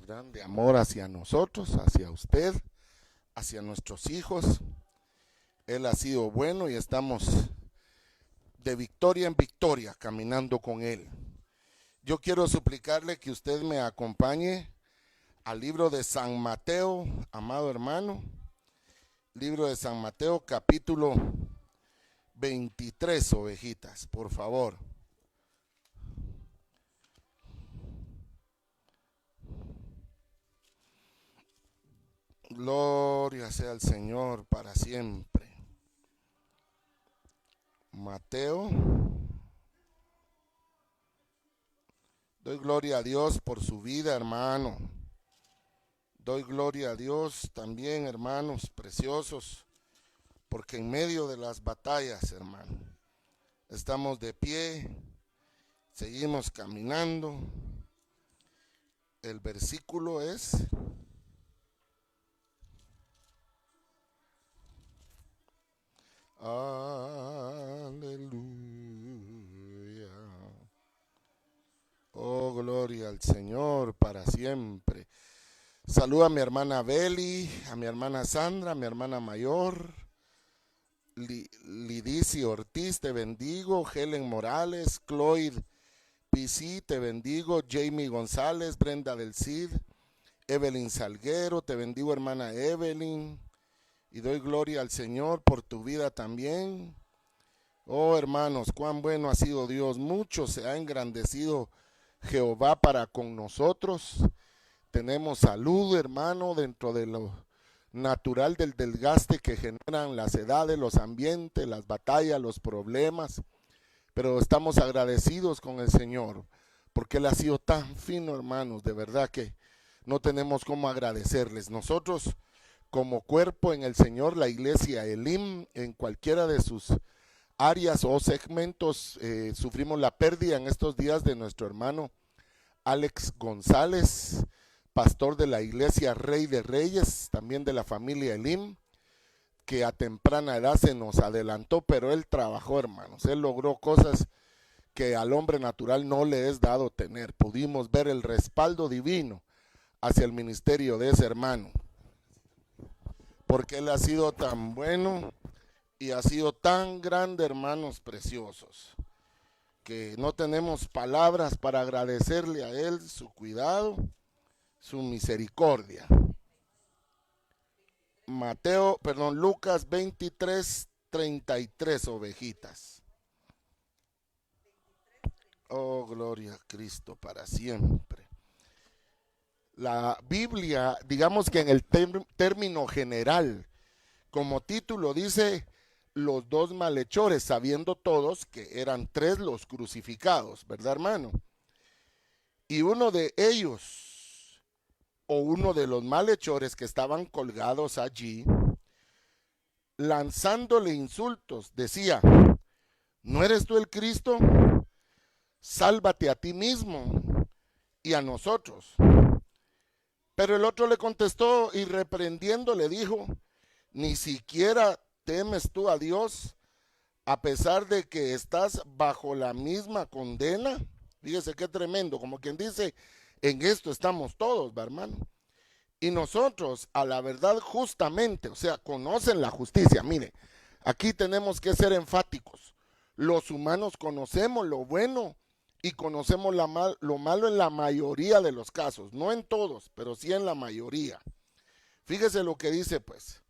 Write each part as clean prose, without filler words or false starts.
grande amor hacia nosotros, hacia usted, hacia nuestros hijos. Él ha sido bueno y estamos de victoria en victoria caminando con Él. Yo quiero suplicarle que usted me acompañe al libro de San Mateo, amado hermano. Libro de San Mateo, capítulo 23, ovejitas, por favor. Gloria sea al Señor para siempre. Mateo. Doy gloria a Dios por su vida, hermano. Doy gloria a Dios también, hermanos preciosos, porque en medio de las batallas, hermano, estamos de pie, seguimos caminando. El versículo es... Aleluya. Oh, gloria al Señor para siempre. Saluda a mi hermana Beli, a mi hermana Sandra, a mi hermana mayor, Lidici Ortiz, te bendigo. Helen Morales, Cloyd PC, te bendigo. Jamie González, Brenda del Cid, Evelyn Salguero, te bendigo, hermana Evelyn. Y doy gloria al Señor por tu vida también. Oh, hermanos, cuán bueno ha sido Dios. Mucho se ha engrandecido Jehová para con nosotros. Tenemos salud, hermano, dentro de lo natural del desgaste que generan las edades, los ambientes, las batallas, los problemas. Pero estamos agradecidos con el Señor, porque Él ha sido tan fino, hermanos. De verdad que no tenemos cómo agradecerles. Nosotros, como cuerpo en el Señor, la iglesia Elim, en cualquiera de sus áreas o segmentos, sufrimos la pérdida en estos días de nuestro hermano Alex González, pastor de la iglesia Rey de Reyes, también de la familia Elim, que a temprana edad se nos adelantó, pero él trabajó, hermanos. Él logró cosas que al hombre natural no le es dado tener. Pudimos ver el respaldo divino hacia el ministerio de ese hermano, porque él ha sido tan bueno y ha sido tan grande, hermanos preciosos, que no tenemos palabras para agradecerle a él su cuidado, su misericordia. Lucas 23:33, ovejitas. Oh, gloria a Cristo para siempre. La Biblia, digamos que en el término general, como título dice, los dos malhechores, sabiendo todos que eran tres los crucificados, ¿verdad, hermano? Y uno de ellos, o uno de los malhechores que estaban colgados allí, lanzándole insultos, decía: ¿no eres tú el Cristo? Sálvate a ti mismo y a nosotros. Pero el otro le contestó y reprendiendo le dijo: ¿ni siquiera temes tú a Dios a pesar de que estás bajo la misma condena? Fíjese qué tremendo, como quien dice, en esto estamos todos, ¿va, hermano? Y nosotros, a la verdad, justamente, o sea, conocen la justicia. Mire, aquí tenemos que ser enfáticos. Los humanos conocemos lo bueno y conocemos lo malo en la mayoría de los casos. No en todos, pero sí en la mayoría. Fíjese lo que dice, pues.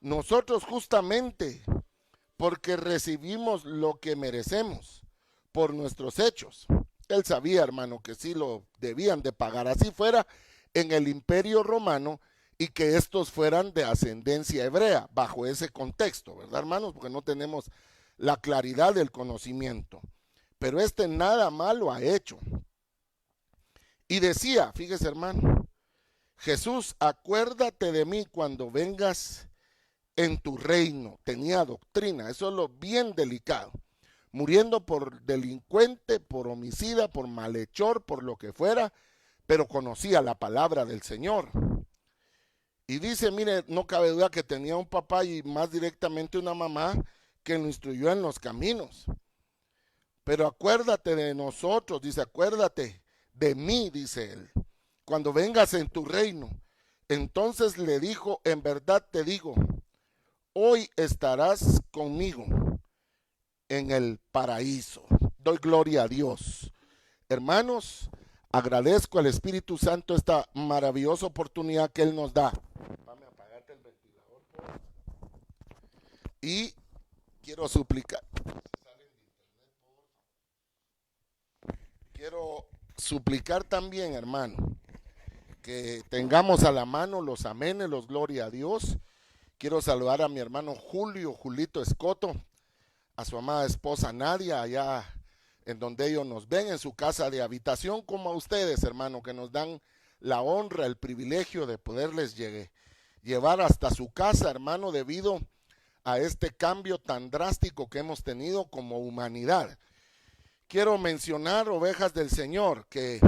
Nosotros justamente, porque recibimos lo que merecemos por nuestros hechos. Él sabía, hermano, que sí lo debían de pagar, así fuera en el Imperio Romano, y que estos fueran de ascendencia hebrea, bajo ese contexto, ¿verdad, hermanos? Porque no tenemos la claridad del conocimiento. Pero nada malo ha hecho. Y decía, fíjese, hermano, Jesús, acuérdate de mí cuando vengas en tu reino. Tenía doctrina, eso es lo bien delicado. Muriendo por delincuente, por homicida, por malhechor, por lo que fuera, pero conocía la palabra del Señor. Y dice, mire, no cabe duda que tenía un papá y más directamente una mamá que lo instruyó en los caminos. Pero acuérdate de nosotros, dice, acuérdate de mí, dice él, cuando vengas en tu reino. Entonces le dijo, en verdad te digo, hoy estarás conmigo en el paraíso. Doy gloria a Dios. Hermanos, agradezco al Espíritu Santo esta maravillosa oportunidad que Él nos da. Vamos a apagarte el ventilador. Y quiero suplicar. Quiero suplicar también, hermano, que tengamos a la mano los amenes, los gloria a Dios. Quiero saludar a mi hermano Julito Escoto, a su amada esposa Nadia, allá en donde ellos nos ven, en su casa de habitación, como a ustedes, hermano, que nos dan la honra, el privilegio de poderles llevar hasta su casa, hermano, debido a este cambio tan drástico que hemos tenido como humanidad. Quiero mencionar, ovejas del Señor, que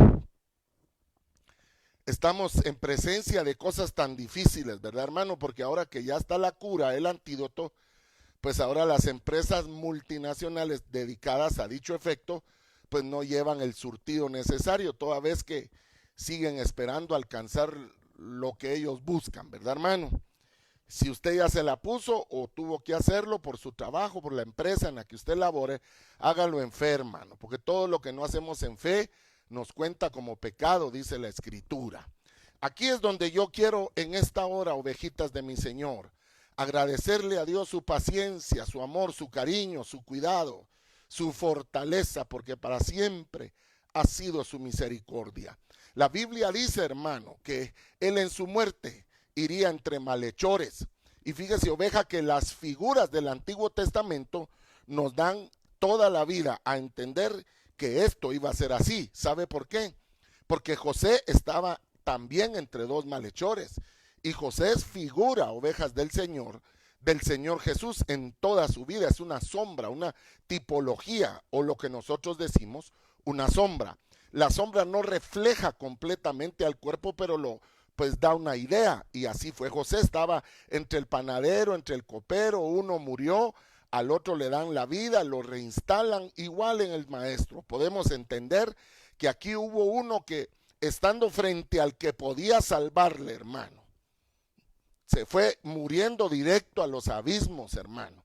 estamos en presencia de cosas tan difíciles, ¿verdad, hermano? Porque ahora que ya está la cura, el antídoto, pues ahora las empresas multinacionales dedicadas a dicho efecto, pues no llevan el surtido necesario, toda vez que siguen esperando alcanzar lo que ellos buscan, ¿verdad, hermano? Si usted ya se la puso o tuvo que hacerlo por su trabajo, por la empresa en la que usted labore, hágalo en fe, hermano, porque todo lo que no hacemos en fe nos cuenta como pecado, dice la Escritura. Aquí es donde yo quiero en esta hora, ovejitas de mi Señor, agradecerle a Dios su paciencia, su amor, su cariño, su cuidado, su fortaleza, porque para siempre ha sido su misericordia. La Biblia dice, hermano, que Él en su muerte iría entre malhechores. Y fíjese, oveja, que las figuras del Antiguo Testamento nos dan toda la vida a entender que esto iba a ser así. ¿Sabe por qué? Porque José estaba también entre dos malhechores. Y José es figura, ovejas del Señor Jesús en toda su vida. Es una sombra, una tipología, o lo que nosotros decimos, una sombra. La sombra no refleja completamente al cuerpo, pero pues da una idea, y así fue José. Estaba entre el panadero, entre el copero, uno murió, al otro le dan la vida, lo reinstalan, igual en el maestro. Podemos entender que aquí hubo uno que, estando frente al que podía salvarle, hermano, se fue muriendo directo a los abismos, hermano.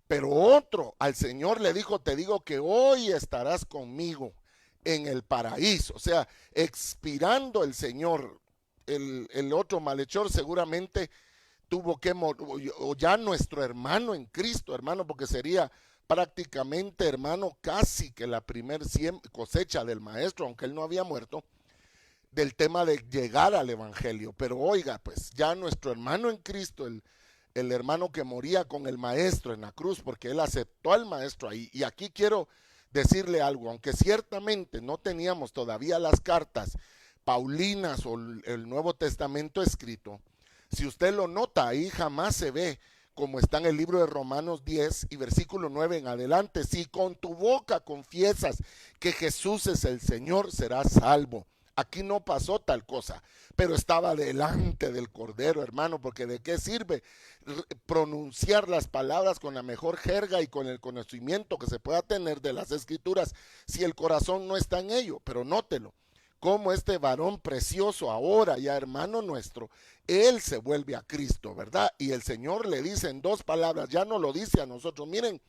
Pero otro, al Señor le dijo, te digo que hoy estarás conmigo en el paraíso. O sea, expirando el Señor, el otro malhechor seguramente tuvo que morir, o ya nuestro hermano en Cristo, hermano, porque sería prácticamente, hermano, casi que la primer cosecha del maestro, aunque él no había muerto, del tema de llegar al evangelio. Pero oiga, pues ya nuestro hermano en Cristo, el hermano que moría con el maestro en la cruz, porque él aceptó al maestro ahí. Y aquí quiero decirle algo, aunque ciertamente no teníamos todavía las cartas paulinas o el Nuevo Testamento escrito, si usted lo nota, ahí jamás se ve, como está en el libro de Romanos 10 y versículo 9 en adelante, si con tu boca confiesas que Jesús es el Señor, serás salvo. Aquí no pasó tal cosa, pero estaba delante del Cordero, hermano, porque de qué sirve pronunciar las palabras con la mejor jerga y con el conocimiento que se pueda tener de las Escrituras si el corazón no está en ello. Pero nótelo, como este varón precioso ahora ya hermano nuestro, él se vuelve a Cristo, ¿verdad? Y el Señor le dice en dos palabras, ya no lo dice a nosotros, miren,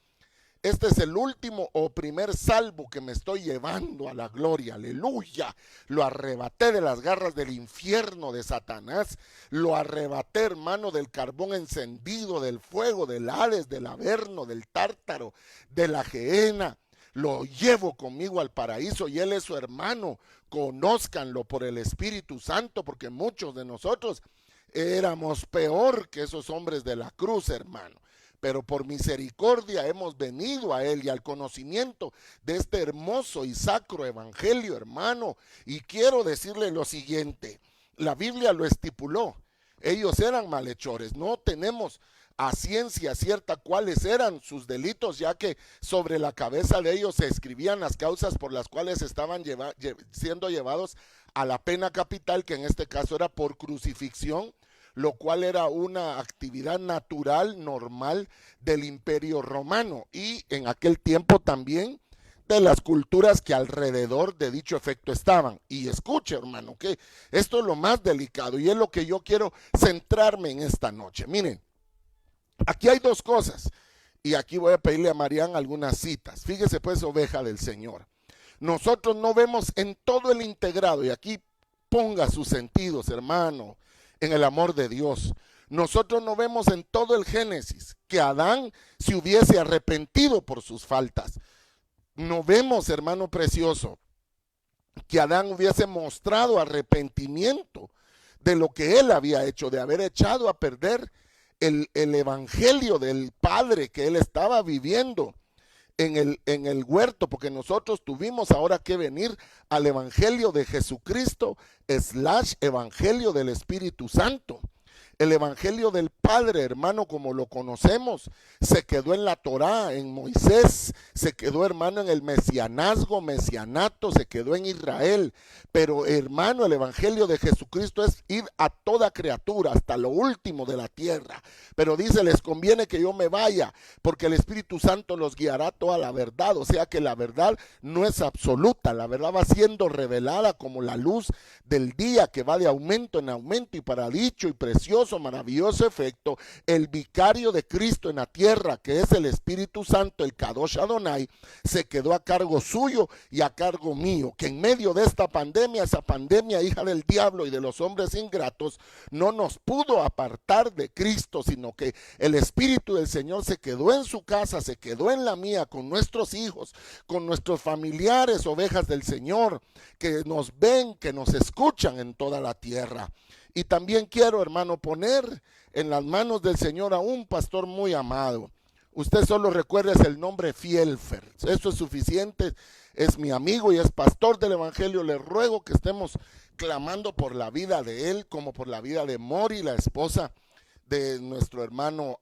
este es el último o primer salvo que me estoy llevando a la gloria, aleluya. Lo arrebaté de las garras del infierno de Satanás, lo arrebaté, hermano, del carbón encendido, del fuego, del Hades, del Averno, del Tártaro, de la Gehenna. Lo llevo conmigo al paraíso y él es su hermano. Conózcanlo por el Espíritu Santo, porque muchos de nosotros éramos peor que esos hombres de la cruz, hermano. Pero por misericordia hemos venido a él y al conocimiento de este hermoso y sacro evangelio, hermano. Y quiero decirle lo siguiente, la Biblia lo estipuló, ellos eran malhechores, no tenemos a ciencia cierta cuáles eran sus delitos, ya que sobre la cabeza de ellos se escribían las causas por las cuales estaban siendo llevados a la pena capital, que en este caso era por crucifixión, lo cual era una actividad natural, normal del Imperio Romano, y en aquel tiempo también de las culturas que alrededor de dicho efecto estaban. Y escuche, hermano, que esto es lo más delicado y es lo que yo quiero centrarme en esta noche. Miren, aquí hay dos cosas y aquí voy a pedirle a Marian algunas citas. Fíjese pues, oveja del Señor. Nosotros no vemos en todo el integrado, y aquí ponga sus sentidos, hermano, en el amor de Dios. Nosotros no vemos en todo el Génesis que Adán se hubiese arrepentido por sus faltas. No vemos, hermano precioso, que Adán hubiese mostrado arrepentimiento de lo que él había hecho, de haber echado a perder el evangelio del Padre que él estaba viviendo en el huerto, porque nosotros tuvimos ahora que venir al evangelio de Jesucristo / evangelio del Espíritu Santo. El evangelio del Padre, hermano, como lo conocemos, se quedó en la Torá, en Moisés, se quedó, hermano, en el mesianato, se quedó en Israel. Pero, hermano, el evangelio de Jesucristo es ir a toda criatura, hasta lo último de la tierra. Pero dice, les conviene que yo me vaya, porque el Espíritu Santo los guiará toda la verdad. O sea que la verdad no es absoluta, la verdad va siendo revelada como la luz del día, que va de aumento en aumento, y para dicho y precioso, maravilloso efecto, el vicario de Cristo en la tierra, que es el Espíritu Santo, el Kadosh Adonai, se quedó a cargo suyo y a cargo mío, que en medio de esta pandemia, esa pandemia hija del diablo y de los hombres ingratos, no nos pudo apartar de Cristo, sino que el Espíritu del Señor se quedó en su casa, se quedó en la mía, con nuestros hijos, con nuestros familiares, ovejas del Señor, que nos ven, que nos escuchan en toda la tierra. Y también quiero, hermano, poner en las manos del Señor a un pastor muy amado. Usted solo recuerde el nombre Fielfer. Eso es suficiente. Es mi amigo y es pastor del evangelio. Le ruego que estemos clamando por la vida de él, como por la vida de Mori, la esposa de nuestro hermano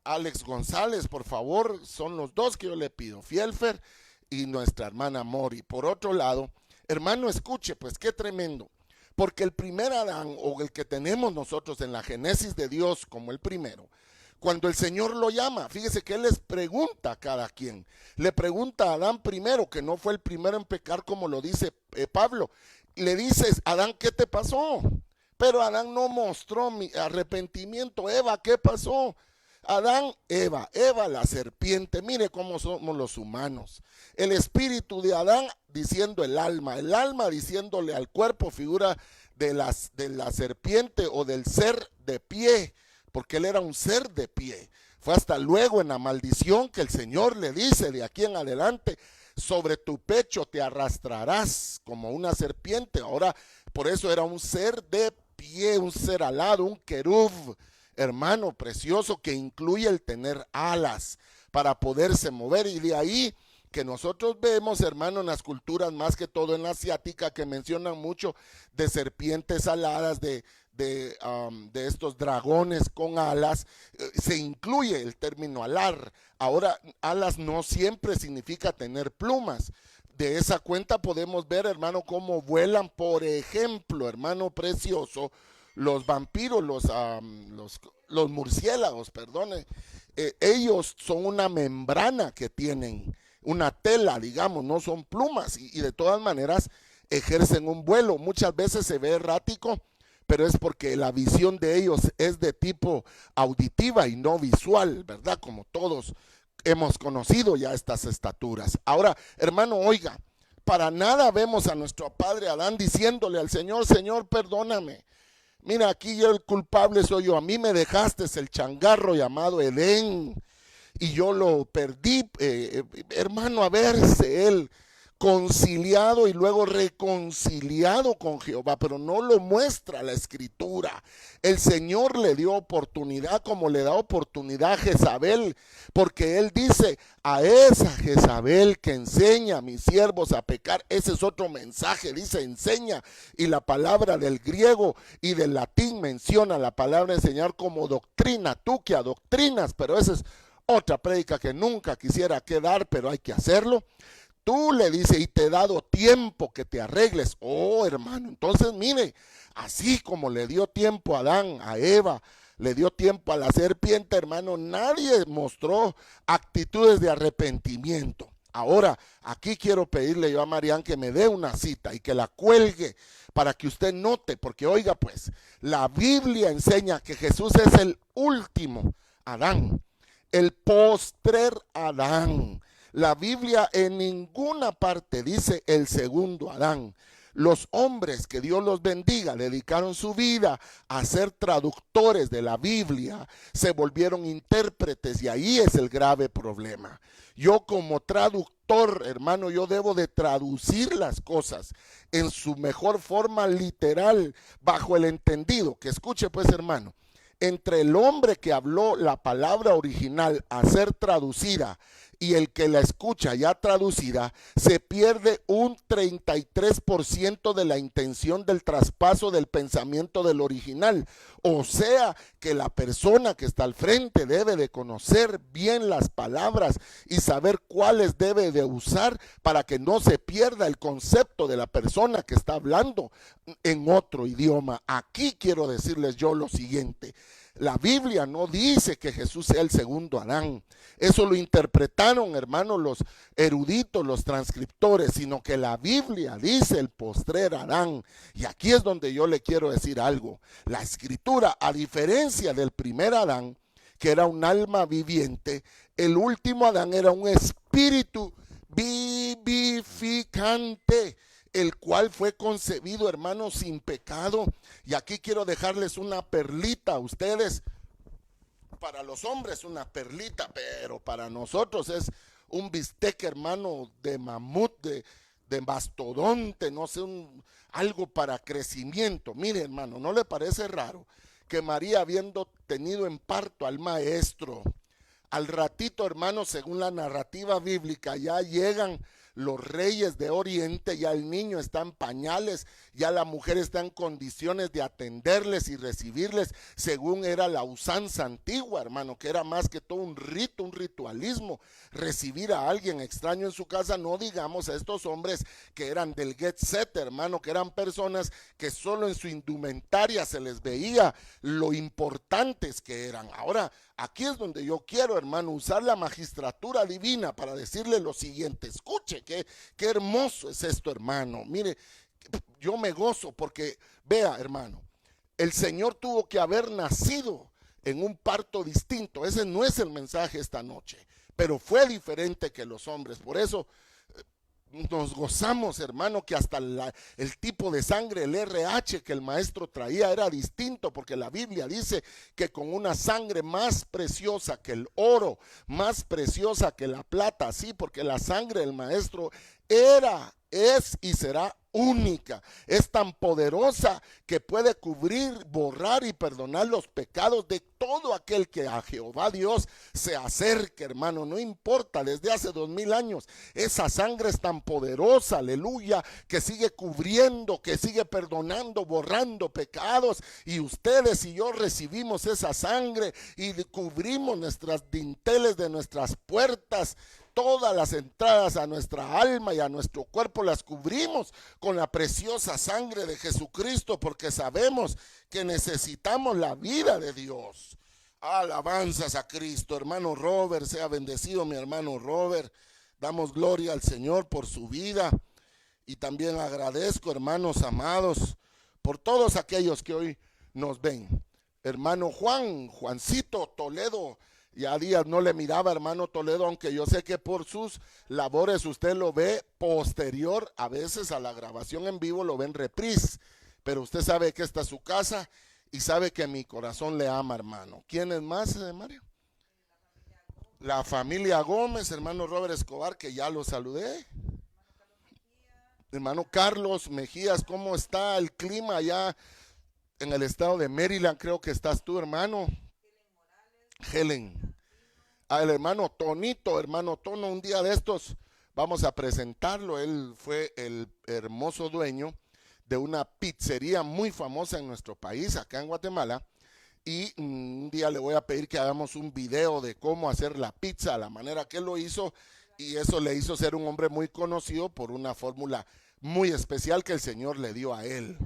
Alex González. Por favor, son los dos que yo le pido, Fielfer y nuestra hermana Mori. Por otro lado, hermano, escuche, pues qué tremendo. Porque el primer Adán, o el que tenemos nosotros en la Génesis de Dios como el primero, cuando el Señor lo llama, fíjese que Él les pregunta a cada quien. Le pregunta a Adán primero, que no fue el primero en pecar como lo dice Pablo. Le dice, Adán, ¿qué te pasó? Pero Adán no mostró arrepentimiento. Eva, ¿qué pasó? Adán, Eva la serpiente. Mire cómo somos los humanos. El espíritu de Adán diciendo el alma diciéndole al cuerpo, figura de la serpiente o del ser de pie, porque él era un ser de pie. Fue hasta luego en la maldición que el Señor le dice de aquí en adelante, sobre tu pecho te arrastrarás como una serpiente. Ahora, por eso era un ser de pie, un ser alado, un querub, hermano precioso, que incluye el tener alas para poderse mover. Y de ahí que nosotros vemos, hermano, en las culturas, más que todo en la asiática, que mencionan mucho de serpientes aladas, de estos dragones con alas, se incluye el término alar. Ahora, alas no siempre significa tener plumas. De esa cuenta podemos ver, hermano, cómo vuelan, por ejemplo, hermano precioso, los vampiros, los murciélagos, perdone. Ellos son una membrana que tienen, una tela, digamos, no son plumas, y de todas maneras ejercen un vuelo. Muchas veces se ve errático, pero es porque la visión de ellos es de tipo auditiva y no visual, ¿verdad? Como todos hemos conocido ya estas estaturas. Ahora, hermano, oiga, para nada vemos a nuestro padre Adán diciéndole al Señor, Señor, perdóname. Mira, aquí yo el culpable soy yo. A mí me dejaste el changarro llamado Edén y yo lo perdí. Hermano, a verse él conciliado y luego reconciliado con Jehová, pero no lo muestra la escritura. El Señor le dio oportunidad como le da oportunidad a Jezabel, porque él dice, a esa Jezabel que enseña a mis siervos a pecar. Ese es otro mensaje, dice enseña, y la palabra del griego y del latín menciona la palabra enseñar como doctrina. Tú que adoctrinas, pero esa es otra prédica que nunca quisiera quedar, pero hay que hacerlo. Tú le dices, y te he dado tiempo que te arregles. Oh, hermano, entonces mire, así como le dio tiempo a Adán, a Eva, le dio tiempo a la serpiente, hermano, nadie mostró actitudes de arrepentimiento. Ahora, aquí quiero pedirle yo a Marian que me dé una cita y que la cuelgue para que usted note, porque oiga pues, la Biblia enseña que Jesús es el último Adán, el postrer Adán. La Biblia en ninguna parte dice el segundo Adán. Los hombres, que Dios los bendiga, dedicaron su vida a ser traductores de la Biblia, se volvieron intérpretes y ahí es el grave problema. Yo como traductor, hermano, yo debo de traducir las cosas en su mejor forma literal, bajo el entendido, que escuche pues hermano, entre el hombre que habló la palabra original a ser traducida y el que la escucha ya traducida, se pierde un 33% de la intención del traspaso del pensamiento del original. O sea que la persona que está al frente debe de conocer bien las palabras y saber cuáles debe de usar para que no se pierda el concepto de la persona que está hablando en otro idioma. Aquí quiero decirles yo lo siguiente: la Biblia no dice que Jesús sea el segundo Adán. Eso lo interpretaron, hermanos, los eruditos, los transcriptores, sino que la Biblia dice el postrer Adán. Y aquí es donde yo le quiero decir algo. La Escritura, a diferencia del primer Adán, que era un alma viviente, el último Adán era un espíritu vivificante, el cual fue concebido, hermanos, sin pecado. Y aquí quiero dejarles una perlita a ustedes. Para los hombres una perlita, pero para nosotros es un bistec, hermano, de mamut, de mastodonte, no sé, algo para crecimiento. Mire, hermano, ¿no le parece raro que María, habiendo tenido en parto al maestro, al ratito, hermano, según la narrativa bíblica, ya llegan los reyes de Oriente, ya el niño está en pañales, ya la mujer está en condiciones de atenderles y recibirles según era la usanza antigua, hermano, que era más que todo un rito, un ritualismo, recibir a alguien extraño en su casa, no digamos a estos hombres que eran del get set, hermano, que eran personas que solo en su indumentaria se les veía lo importantes que eran. Ahora, aquí es donde yo quiero, hermano, usar la magistratura divina para decirle lo siguiente. Escuche, qué hermoso es esto, hermano. Mire, yo me gozo porque, vea, hermano, el Señor tuvo que haber nacido en un parto distinto. Ese no es el mensaje esta noche, pero fue diferente que los hombres. Por eso nos gozamos, hermano, que hasta el tipo de sangre, el RH que el maestro traía era distinto, porque la Biblia dice que con una sangre más preciosa que el oro, más preciosa que la plata, sí, porque la sangre del maestro era, es y será única, es tan poderosa que puede cubrir, borrar y perdonar los pecados de todo aquel que a Jehová Dios se acerque, hermano. No importa, desde hace 2000 años esa sangre es tan poderosa, aleluya, que sigue cubriendo, que sigue perdonando, borrando pecados, y ustedes y yo recibimos esa sangre y cubrimos nuestras dinteles de nuestras puertas. Todas las entradas a nuestra alma y a nuestro cuerpo las cubrimos con la preciosa sangre de Jesucristo, porque sabemos que necesitamos la vida de Dios. Alabanzas a Cristo. Hermano Robert, sea bendecido mi hermano Robert. Damos gloria al Señor por su vida, y también agradezco, hermanos amados, por todos aquellos que hoy nos ven. Hermano Juancito Toledo, ya días no le miraba, hermano Toledo, aunque yo sé que por sus labores usted lo ve posterior, a veces a la grabación en vivo lo ve en reprise, pero usted sabe que esta es su casa y sabe que mi corazón le ama, hermano. ¿Quién es más, Mario? La familia Gómez, hermano Robert Escobar, que ya lo saludé. Hermano Carlos Mejías, ¿cómo está el clima allá en el estado de Maryland? Creo que estás tú, hermano. Helen. Al hermano Tonito, hermano Tono, un día de estos vamos a presentarlo. Él fue el hermoso dueño de una pizzería muy famosa en nuestro país, acá en Guatemala, y un día le voy a pedir que hagamos un video de cómo hacer la pizza a la manera que él lo hizo, y eso le hizo ser un hombre muy conocido por una fórmula muy especial que el Señor le dio a él.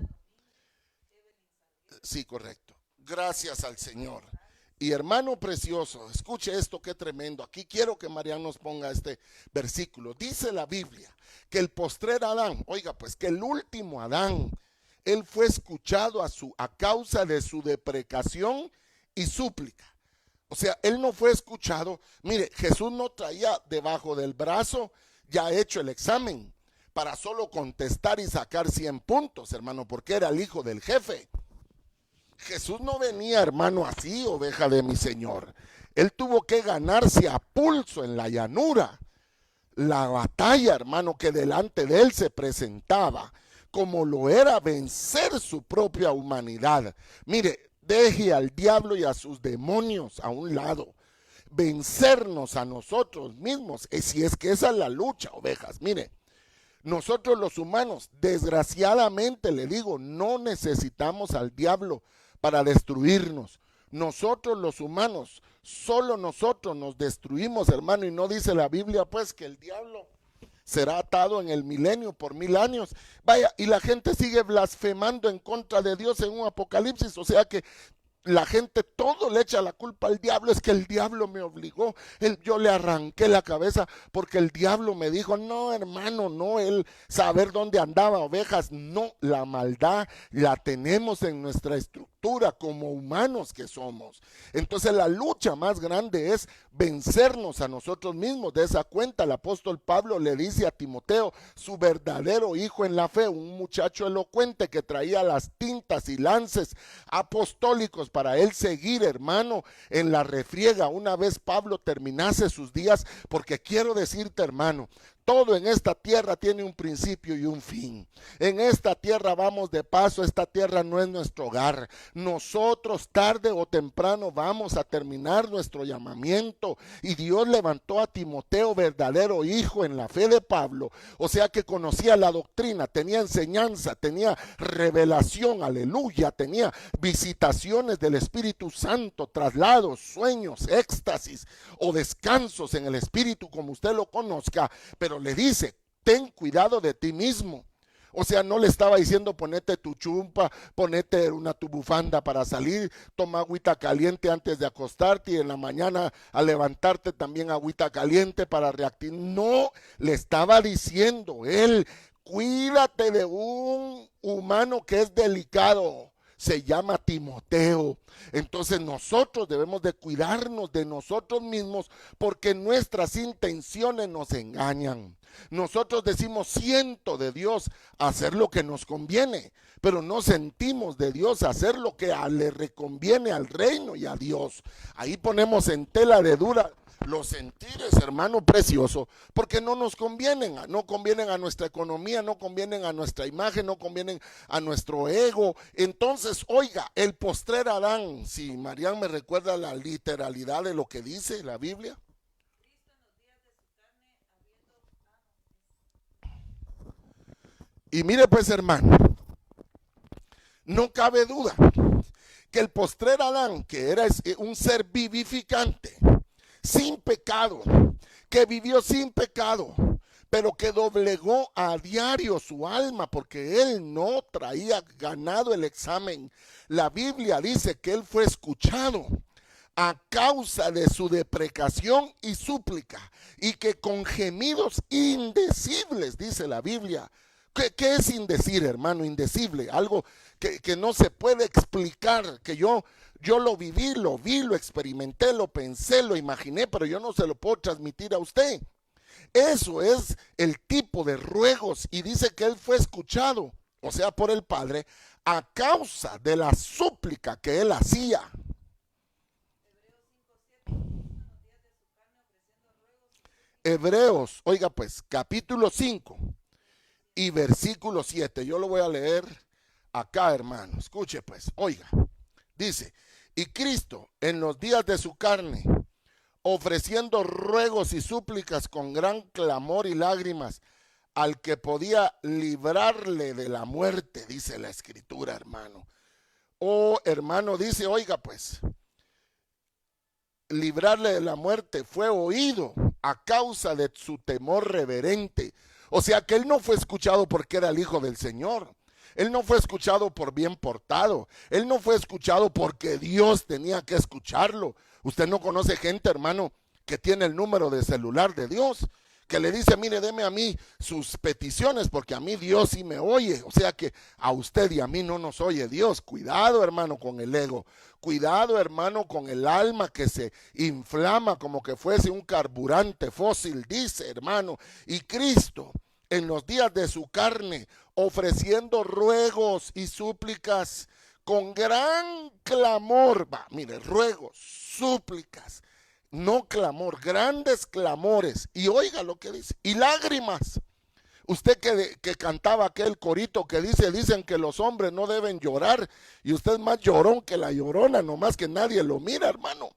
Sí, correcto. Gracias al Señor. Y hermano precioso, escuche esto, qué tremendo. Aquí quiero que Mariano nos ponga este versículo. Dice la Biblia que el postrer Adán, oiga pues, que el último Adán, él fue escuchado a causa de su deprecación y súplica. O sea, él no fue escuchado. Mire, Jesús no traía debajo del brazo ya hecho el examen para solo contestar y sacar 100 puntos, hermano, porque era el hijo del jefe. Jesús no venía, hermano, así, oveja de mi Señor. Él tuvo que ganarse a pulso en la llanura la batalla, hermano, que delante de él se presentaba, como lo era vencer su propia humanidad. Mire, deje al diablo y a sus demonios a un lado. Vencernos a nosotros mismos, si es que esa es la lucha, ovejas. Mire, nosotros los humanos, desgraciadamente le digo, no necesitamos al diablo para destruirnos. Nosotros los humanos, solo nosotros nos destruimos, hermano, y no dice la Biblia pues que el diablo será atado en el milenio por 1000 años. Vaya, y la gente sigue blasfemando en contra de Dios en un Apocalipsis, o sea que la gente todo le echa la culpa al diablo, es que el diablo me obligó, yo le arranqué la cabeza porque el diablo me dijo, no hermano, no, él saber dónde andaba, ovejas, no, la maldad la tenemos en nuestra estructura como humanos que somos. Entonces la lucha más grande es vencernos a nosotros mismos. De esa cuenta el apóstol Pablo le dice a Timoteo, su verdadero hijo en la fe, un muchacho elocuente que traía las tintas y lances apostólicos para él seguir, hermano, en la refriega una vez Pablo terminase sus días, porque quiero decirte, hermano, todo en esta tierra tiene un principio y un fin. En esta tierra vamos de paso, esta tierra no es nuestro hogar. Nosotros tarde o temprano vamos a terminar nuestro llamamiento. Y Dios levantó a Timoteo, verdadero hijo en la fe de Pablo. O sea que conocía la doctrina, tenía enseñanza, tenía revelación, aleluya, tenía visitaciones del Espíritu Santo, traslados, sueños, éxtasis o descansos en el Espíritu, como usted lo conozca, pero le dice, ten cuidado de ti mismo. O sea, no le estaba diciendo ponete tu chumpa, ponete tu bufanda para salir, toma agüita caliente antes de acostarte y en la mañana al levantarte también agüita caliente para reactivar. No, le estaba diciendo él, cuídate de un humano que es delicado. Se llama Timoteo. Entonces nosotros debemos de cuidarnos de nosotros mismos porque nuestras intenciones nos engañan. Nosotros decimos siento de Dios hacer lo que nos conviene, pero no sentimos de Dios hacer lo que le reconviene al reino y a Dios. Ahí ponemos en tela de dura los sentires, hermano precioso, porque no nos convienen, no convienen a nuestra economía, no convienen a nuestra imagen, no convienen a nuestro ego. Entonces, oiga, el postrer Adán, si Marian me recuerda la literalidad de lo que dice la Biblia. Y mire pues, hermano, no cabe duda que el postrer Adán, que era un ser vivificante, sin pecado, que vivió sin pecado, pero que doblegó a diario su alma porque él no traía ganado el examen. La Biblia dice que él fue escuchado a causa de su deprecación y súplica, y que con gemidos indecibles, dice la Biblia. ¿Qué es indecir, hermano? Indecible, algo que no se puede explicar, que yo lo viví, lo experimenté, lo pensé, lo imaginé, pero yo no se lo puedo transmitir a usted. Eso es el tipo de ruegos, y dice que él fue escuchado, o sea, por el Padre, a causa de la súplica que él hacía. Hebreos, oiga pues, capítulo 5 y versículo 7. Yo lo voy a leer acá, hermano. Escuche pues, oiga. Dice, y Cristo en los días de su carne, ofreciendo ruegos y súplicas con gran clamor y lágrimas al que podía librarle de la muerte, dice la Escritura, hermano. Oh, hermano, dice, oiga pues, librarle de la muerte, fue oído a causa de su temor reverente. O sea que él no fue escuchado porque era el Hijo del Señor. Él no fue escuchado por bien portado. Él no fue escuchado porque Dios tenía que escucharlo. Usted no conoce gente, hermano, que tiene el número de celular de Dios, que le dice, mire, deme a mí sus peticiones, porque a mí Dios sí me oye. O sea que a usted y a mí no nos oye Dios. Cuidado, hermano, con el ego. Cuidado, hermano, con el alma que se inflama como que fuese un carburante fósil, dice, hermano. Y Cristo, en los días de su carne, ofreciendo ruegos y súplicas con gran clamor, mire, ruegos, súplicas, no clamor, grandes clamores, y oiga lo que dice, y lágrimas. Usted que cantaba aquel corito que dicen que los hombres no deben llorar, y usted es más llorón que la llorona, nomás que nadie lo mira, hermano.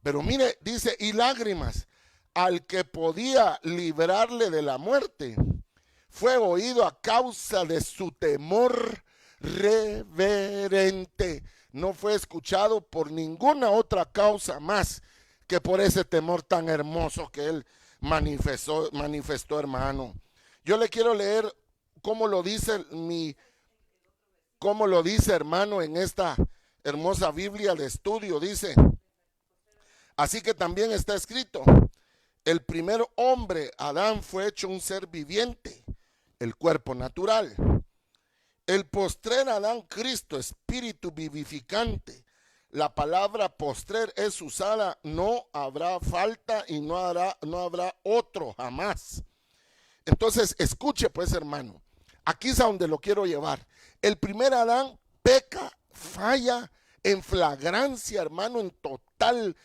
Pero mire, dice, y lágrimas, al que podía librarle de la muerte, fue oído a causa de su temor reverente. No fue escuchado por ninguna otra causa más que por ese temor tan hermoso que él manifestó, hermano. Yo le quiero leer cómo lo dice hermano, en esta hermosa Biblia de estudio. Dice, así que también está escrito, el primer hombre, Adán, fue hecho un ser viviente, el cuerpo natural. El postrer Adán, Cristo, espíritu vivificante. La palabra postrer es usada, no habrá falta y no habrá otro jamás. Entonces, escuche pues, hermano, aquí es a donde lo quiero llevar. El primer Adán peca, falla en flagrancia, hermano, en total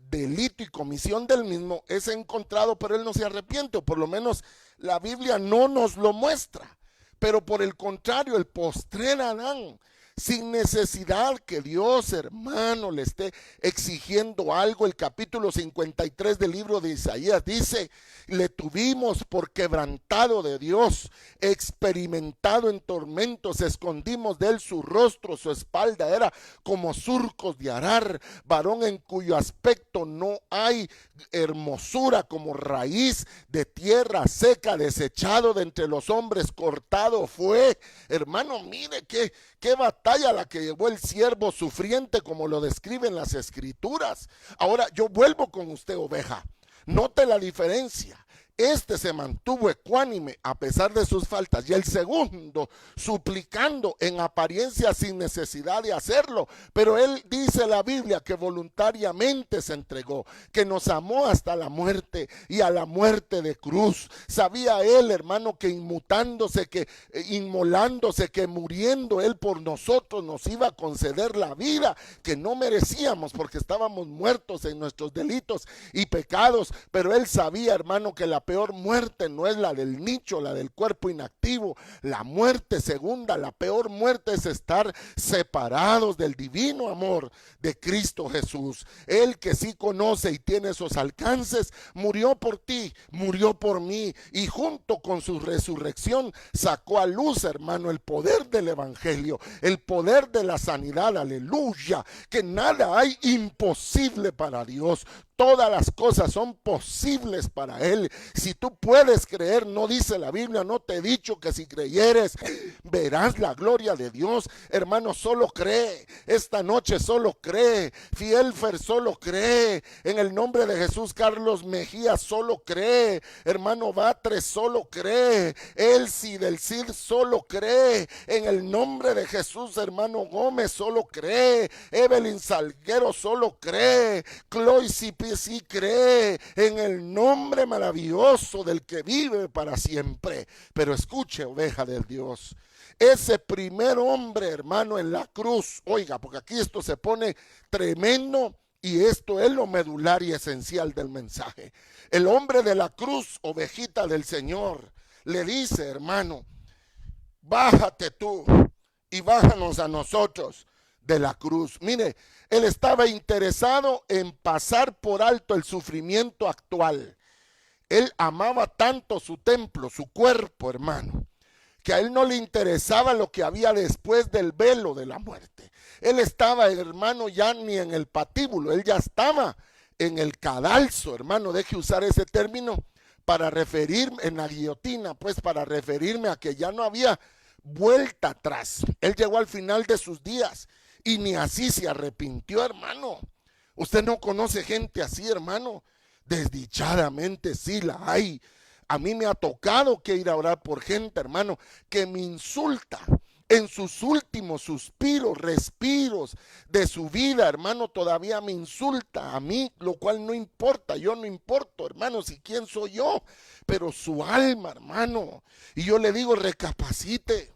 delito y comisión del mismo. Es encontrado, pero él no se arrepiente, o por lo menos la Biblia no nos lo muestra. Pero por el contrario, el postrer Adán, sin necesidad que Dios, hermano, le esté exigiendo algo. El capítulo 53 del libro de Isaías dice, le tuvimos por quebrantado de Dios, experimentado en tormentos, escondimos de él su rostro, su espalda era como surcos de arar, varón en cuyo aspecto no hay hermosura, como raíz de tierra seca, desechado de entre los hombres, cortado fue. Hermano, mire qué batalla la que llevó el siervo sufriente, como lo describen las escrituras. Ahora yo vuelvo con usted, oveja. Note la diferencia. Este se mantuvo ecuánime a pesar de sus faltas, y el segundo suplicando en apariencia sin necesidad de hacerlo. Pero él, dice la Biblia, que voluntariamente se entregó, que nos amó hasta la muerte, y a la muerte de cruz. Sabía él, hermano, que inmutándose, que inmolándose, que muriendo él por nosotros nos iba a conceder la vida que no merecíamos, porque estábamos muertos en nuestros delitos y pecados. Pero él sabía, hermano, que la peor muerte no es la del nicho, la del cuerpo inactivo. La muerte segunda, la peor muerte, es estar separados del divino amor de Cristo Jesús. Él, que sí conoce y tiene esos alcances, murió por ti, murió por mí, y junto con su resurrección sacó a luz, hermano, el poder del evangelio, el poder de la sanidad. Aleluya, que nada hay imposible para Dios. Todas las cosas son posibles para él. Si tú puedes creer, no dice la Biblia, no te he dicho que si creyeres verás la gloria de Dios. Hermano, solo cree. Esta noche solo cree. Fielfer, solo cree. En el nombre de Jesús. Carlos Mejía, solo cree. Hermano Batres, solo cree. Elsie del CID, solo cree. En el nombre de Jesús. Hermano Gómez, solo cree. Evelyn Salguero, solo cree. Chloe sí cree, en el nombre maravilloso del que vive para siempre. Pero escuche, oveja de Dios, ese primer hombre, hermano, en la cruz, oiga, porque aquí esto se pone tremendo, y esto es lo medular y esencial del mensaje. El hombre de la cruz, ovejita del Señor, le dice, hermano, bájate tú y bájanos a nosotros de la cruz. Mire, él estaba interesado en pasar por alto el sufrimiento actual. Él amaba tanto su templo, su cuerpo, hermano, que a él no le interesaba lo que había después del velo de la muerte. Él estaba, hermano, ya ni en el patíbulo, él ya estaba en el cadalso, hermano. Deje usar ese término para referirme, en la guillotina, pues, para referirme a que ya no había vuelta atrás. Él llegó al final de sus días y ni así se arrepintió, hermano. Usted no conoce gente así, hermano. Desdichadamente sí la hay. A mí me ha tocado que ir a orar por gente, hermano, que me insulta en sus últimos suspiros, respiros de su vida, hermano, todavía me insulta a mí, lo cual no importa, yo no importo, hermano, si quién soy yo, pero su alma, hermano. Y yo le digo, recapacite.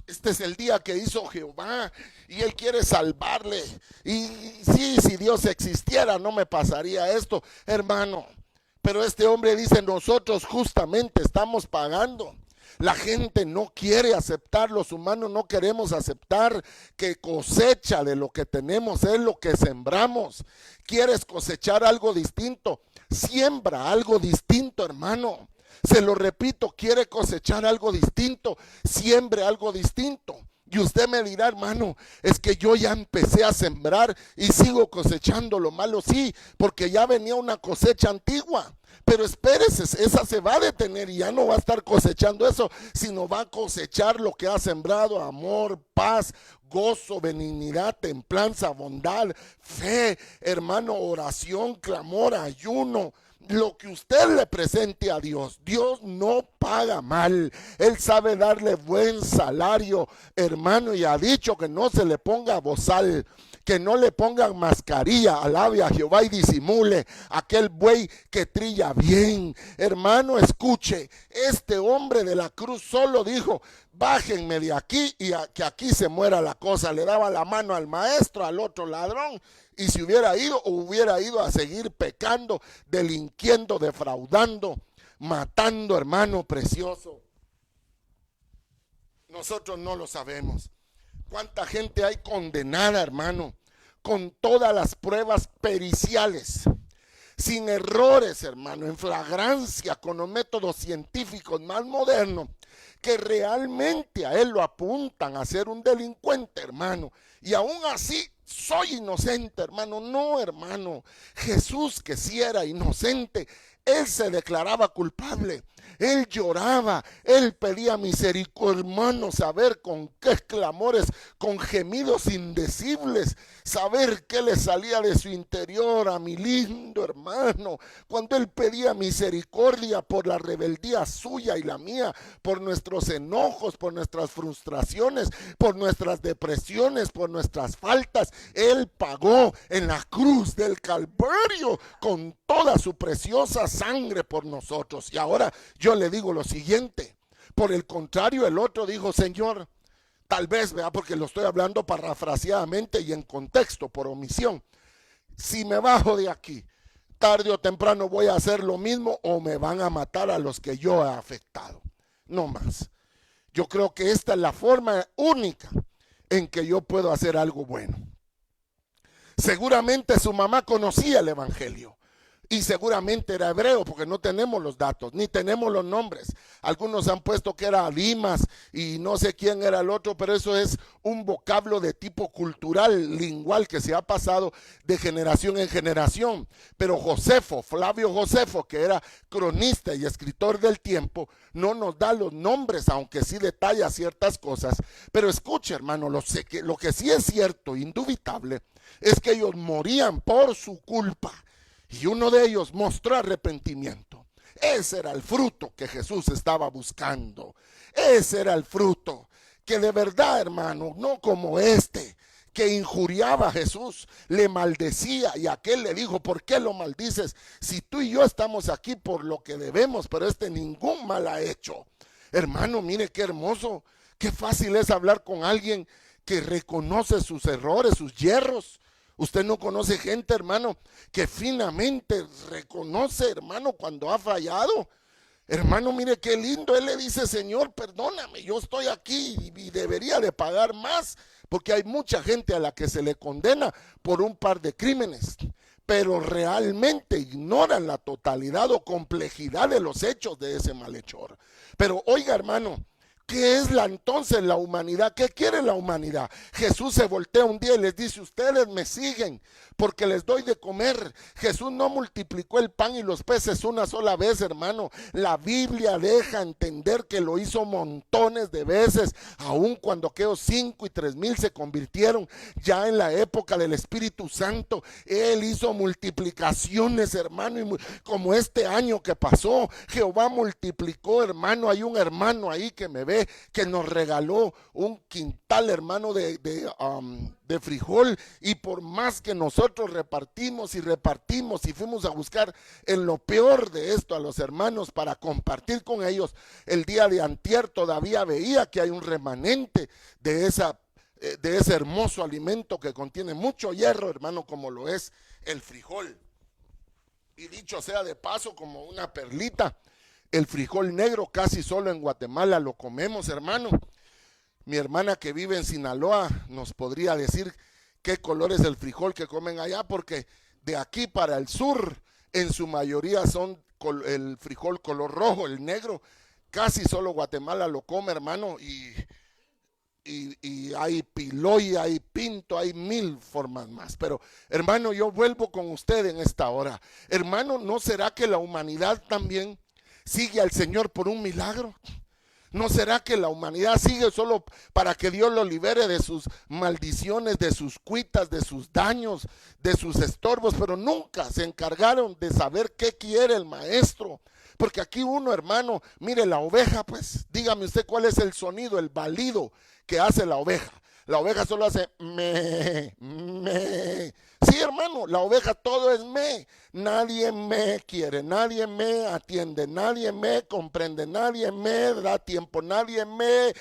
Este es el día que hizo Jehová y Él quiere salvarle. Y sí, si Dios existiera no me pasaría esto, hermano. Pero este hombre dice, nosotros justamente estamos pagando. La gente no quiere aceptar, los humanos no queremos aceptar que cosecha de lo que tenemos es lo que sembramos. ¿Quieres cosechar algo distinto? Siembra algo distinto, hermano. Se lo repito, quiere cosechar algo distinto, siembre algo distinto. Y usted me dirá, hermano, es que yo ya empecé a sembrar y sigo cosechando lo malo. Sí, porque ya venía una cosecha antigua. Pero espérese, esa se va a detener y ya no va a estar cosechando eso, sino va a cosechar lo que ha sembrado: amor, paz, gozo, benignidad, templanza, bondad, fe, hermano, oración, clamor, ayuno. Lo que usted le presente a Dios, Dios no paga mal. Él sabe darle buen salario, hermano, y ha dicho que no se le ponga bozal, que no le pongan mascarilla. Alabe a Jehová y disimule aquel buey que trilla bien. Hermano, escuche, este hombre de la cruz solo dijo: bájenme de aquí y que aquí se muera la cosa. Le daba la mano al maestro, al otro ladrón, y si hubiera ido a seguir pecando, delinquiendo, defraudando, matando, hermano precioso. Nosotros no lo sabemos. ¿Cuánta gente hay condenada, hermano? Con todas las pruebas periciales, sin errores, hermano, en flagrancia, con los métodos científicos más modernos, que realmente a él lo apuntan a ser un delincuente, hermano. Y aún así soy inocente, hermano. No, hermano. Jesús, que sí era inocente, él se declaraba culpable. Él lloraba, él pedía misericordia, hermano, saber con qué clamores, con gemidos indecibles, saber qué le salía de su interior a mi lindo hermano, cuando él pedía misericordia por la rebeldía suya y la mía, por nuestros enojos, por nuestras frustraciones, por nuestras depresiones, por nuestras faltas. Él pagó en la cruz del Calvario con toda su preciosa sangre por nosotros. Y ahora yo le digo lo siguiente: por el contrario, el otro dijo: Señor, tal vez, vea, porque lo estoy hablando parafraseadamente y en contexto, por omisión, si me bajo de aquí, tarde o temprano voy a hacer lo mismo o me van a matar a los que yo he afectado. No más. Yo creo que esta es la forma única en que yo puedo hacer algo bueno. Seguramente su mamá conocía el evangelio. Y seguramente era hebreo, porque no tenemos los datos, ni tenemos los nombres. Algunos han puesto que era Dimas y no sé quién era el otro, pero eso es un vocablo de tipo cultural, lingual, que se ha pasado de generación en generación. Pero Josefo, Flavio Josefo, que era cronista y escritor del tiempo, no nos da los nombres, aunque sí detalla ciertas cosas. Pero escuche, hermano, lo que sí es cierto, indubitable, es que ellos morían por su culpa. Y uno de ellos mostró arrepentimiento. Ese era el fruto que Jesús estaba buscando. Ese era el fruto que de verdad, hermano, no como este, que injuriaba a Jesús, le maldecía, y aquel le dijo: ¿por qué lo maldices? Si tú y yo estamos aquí por lo que debemos, pero este ningún mal ha hecho. Hermano, mire qué hermoso, qué fácil es hablar con alguien que reconoce sus errores, sus yerros. Usted no conoce gente, hermano, que finamente reconoce, hermano, cuando ha fallado. Hermano, mire qué lindo. Él le dice: Señor, perdóname, yo estoy aquí y debería de pagar más, porque hay mucha gente a la que se le condena por un par de crímenes, pero realmente ignoran la totalidad o complejidad de los hechos de ese malhechor. Pero oiga, hermano, ¿Qué es entonces la humanidad? ¿Qué quiere la humanidad? Jesús se voltea un día y les dice, ustedes me siguen porque les doy de comer. Jesús no multiplicó el pan y los peces una sola vez, hermano. La Biblia deja entender que lo hizo montones de veces, aun cuando aquellos 5 y 3,000 se convirtieron ya en la época del Espíritu Santo. Él hizo multiplicaciones, hermano, y como este año que pasó, Jehová multiplicó, hermano. Hay un hermano ahí que me ve, que nos regaló un quintal, hermano, de frijol, y por más que nosotros repartimos y fuimos a buscar en lo peor de esto a los hermanos para compartir con ellos, el día de antier todavía veía que hay un remanente de ese hermoso alimento que contiene mucho hierro, hermano, como lo es el frijol. Y dicho sea de paso, como una perlita, el frijol negro casi solo en Guatemala lo comemos, hermano. Mi hermana que vive en Sinaloa nos podría decir qué color es el frijol que comen allá, porque de aquí para el sur en su mayoría son el frijol color rojo, el negro. Casi solo Guatemala lo come, hermano, y hay piloy, hay pinto, hay 1000 formas más. Pero hermano, yo vuelvo con usted en esta hora. Hermano, ¿no será que la humanidad también sigue al Señor por un milagro? ¿No será que la humanidad sigue solo para que Dios lo libere de sus maldiciones, de sus cuitas, de sus daños, de sus estorbos? Pero nunca se encargaron de saber qué quiere el maestro. Porque aquí uno, hermano, mire la oveja, pues, dígame usted cuál es el sonido, el balido que hace la oveja. La oveja solo hace me. Sí, hermano, la oveja todo es me. Nadie me quiere, nadie me atiende, nadie me comprende, nadie me da tiempo, nadie me.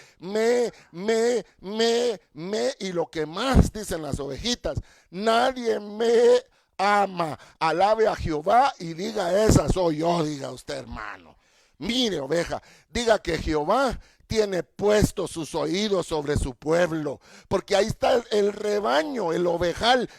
Y lo que más dicen las ovejitas, nadie me ama. Alabe a Jehová y diga, esa soy yo, diga usted, hermano. Mire, oveja, diga que Jehová tiene puestos sus oídos sobre su pueblo, porque ahí está el rebaño, el ovejal,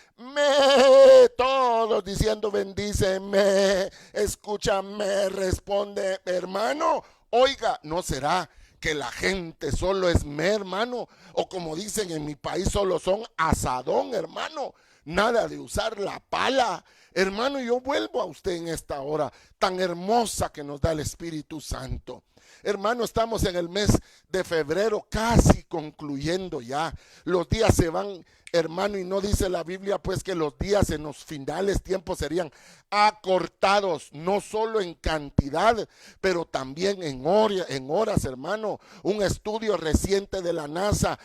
todos diciendo bendíceme, escúchame, responde, hermano. Oiga, ¿no será que la gente solo es hermano? O como dicen en mi país, solo son asadón, hermano. Nada de usar la pala. Hermano, yo vuelvo a usted en esta hora tan hermosa que nos da el Espíritu Santo. Hermano, estamos en el mes de febrero, casi concluyendo ya. Los días se van, hermano, y no dice la Biblia pues que los días en los finales tiempos serían acortados, no solo en cantidad, pero también en horas, hermano. Un estudio reciente de la NASA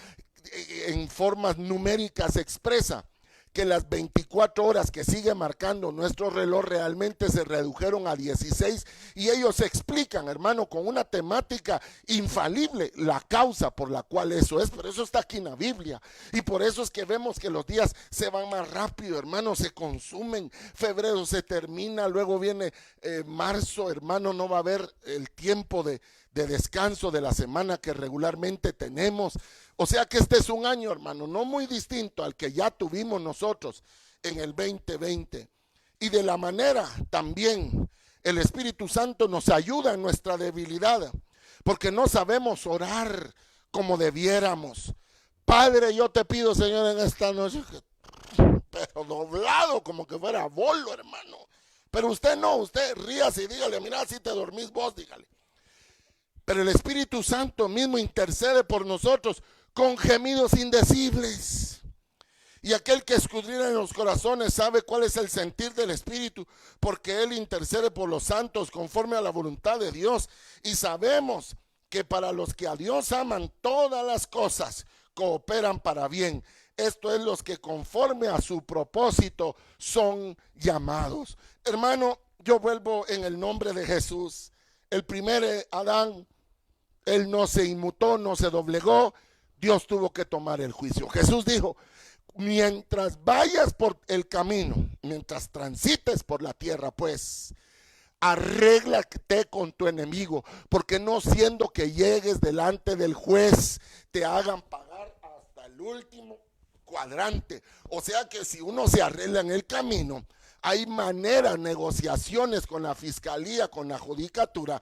en formas numéricas expresa que las 24 horas que sigue marcando nuestro reloj realmente se redujeron a 16, y ellos explican, hermano, con una temática infalible la causa por la cual eso es. Pero eso está aquí en la Biblia, y por eso es que vemos que los días se van más rápido, hermano, se consumen. Febrero se termina, luego viene marzo, hermano, no va a haber el tiempo de descanso de la semana que regularmente tenemos. O sea que este es un año, hermano, no muy distinto al que ya tuvimos nosotros en el 2020. Y de la manera también el Espíritu Santo nos ayuda en nuestra debilidad, porque no sabemos orar como debiéramos. Padre, yo te pido, Señor, en esta noche, pero doblado como que fuera bolo, hermano. Pero usted no, usted ríase y dígale, mira, si te dormís vos, dígale. Pero el Espíritu Santo mismo intercede por nosotros con gemidos indecibles. Y aquel que escudriña en los corazones sabe cuál es el sentir del Espíritu, porque Él intercede por los santos conforme a la voluntad de Dios. Y sabemos que para los que a Dios aman, todas las cosas cooperan para bien. Esto es los que conforme a su propósito son llamados. Hermano, yo vuelvo en el nombre de Jesús. El primer Adán, él no se inmutó, no se doblegó. Dios tuvo que tomar el juicio. Jesús dijo, mientras vayas por el camino, mientras transites por la tierra, pues, arréglate con tu enemigo, porque no siendo que llegues delante del juez, te hagan pagar hasta el último cuadrante. O sea que si uno se arregla en el camino, hay maneras, negociaciones con la fiscalía, con la judicatura,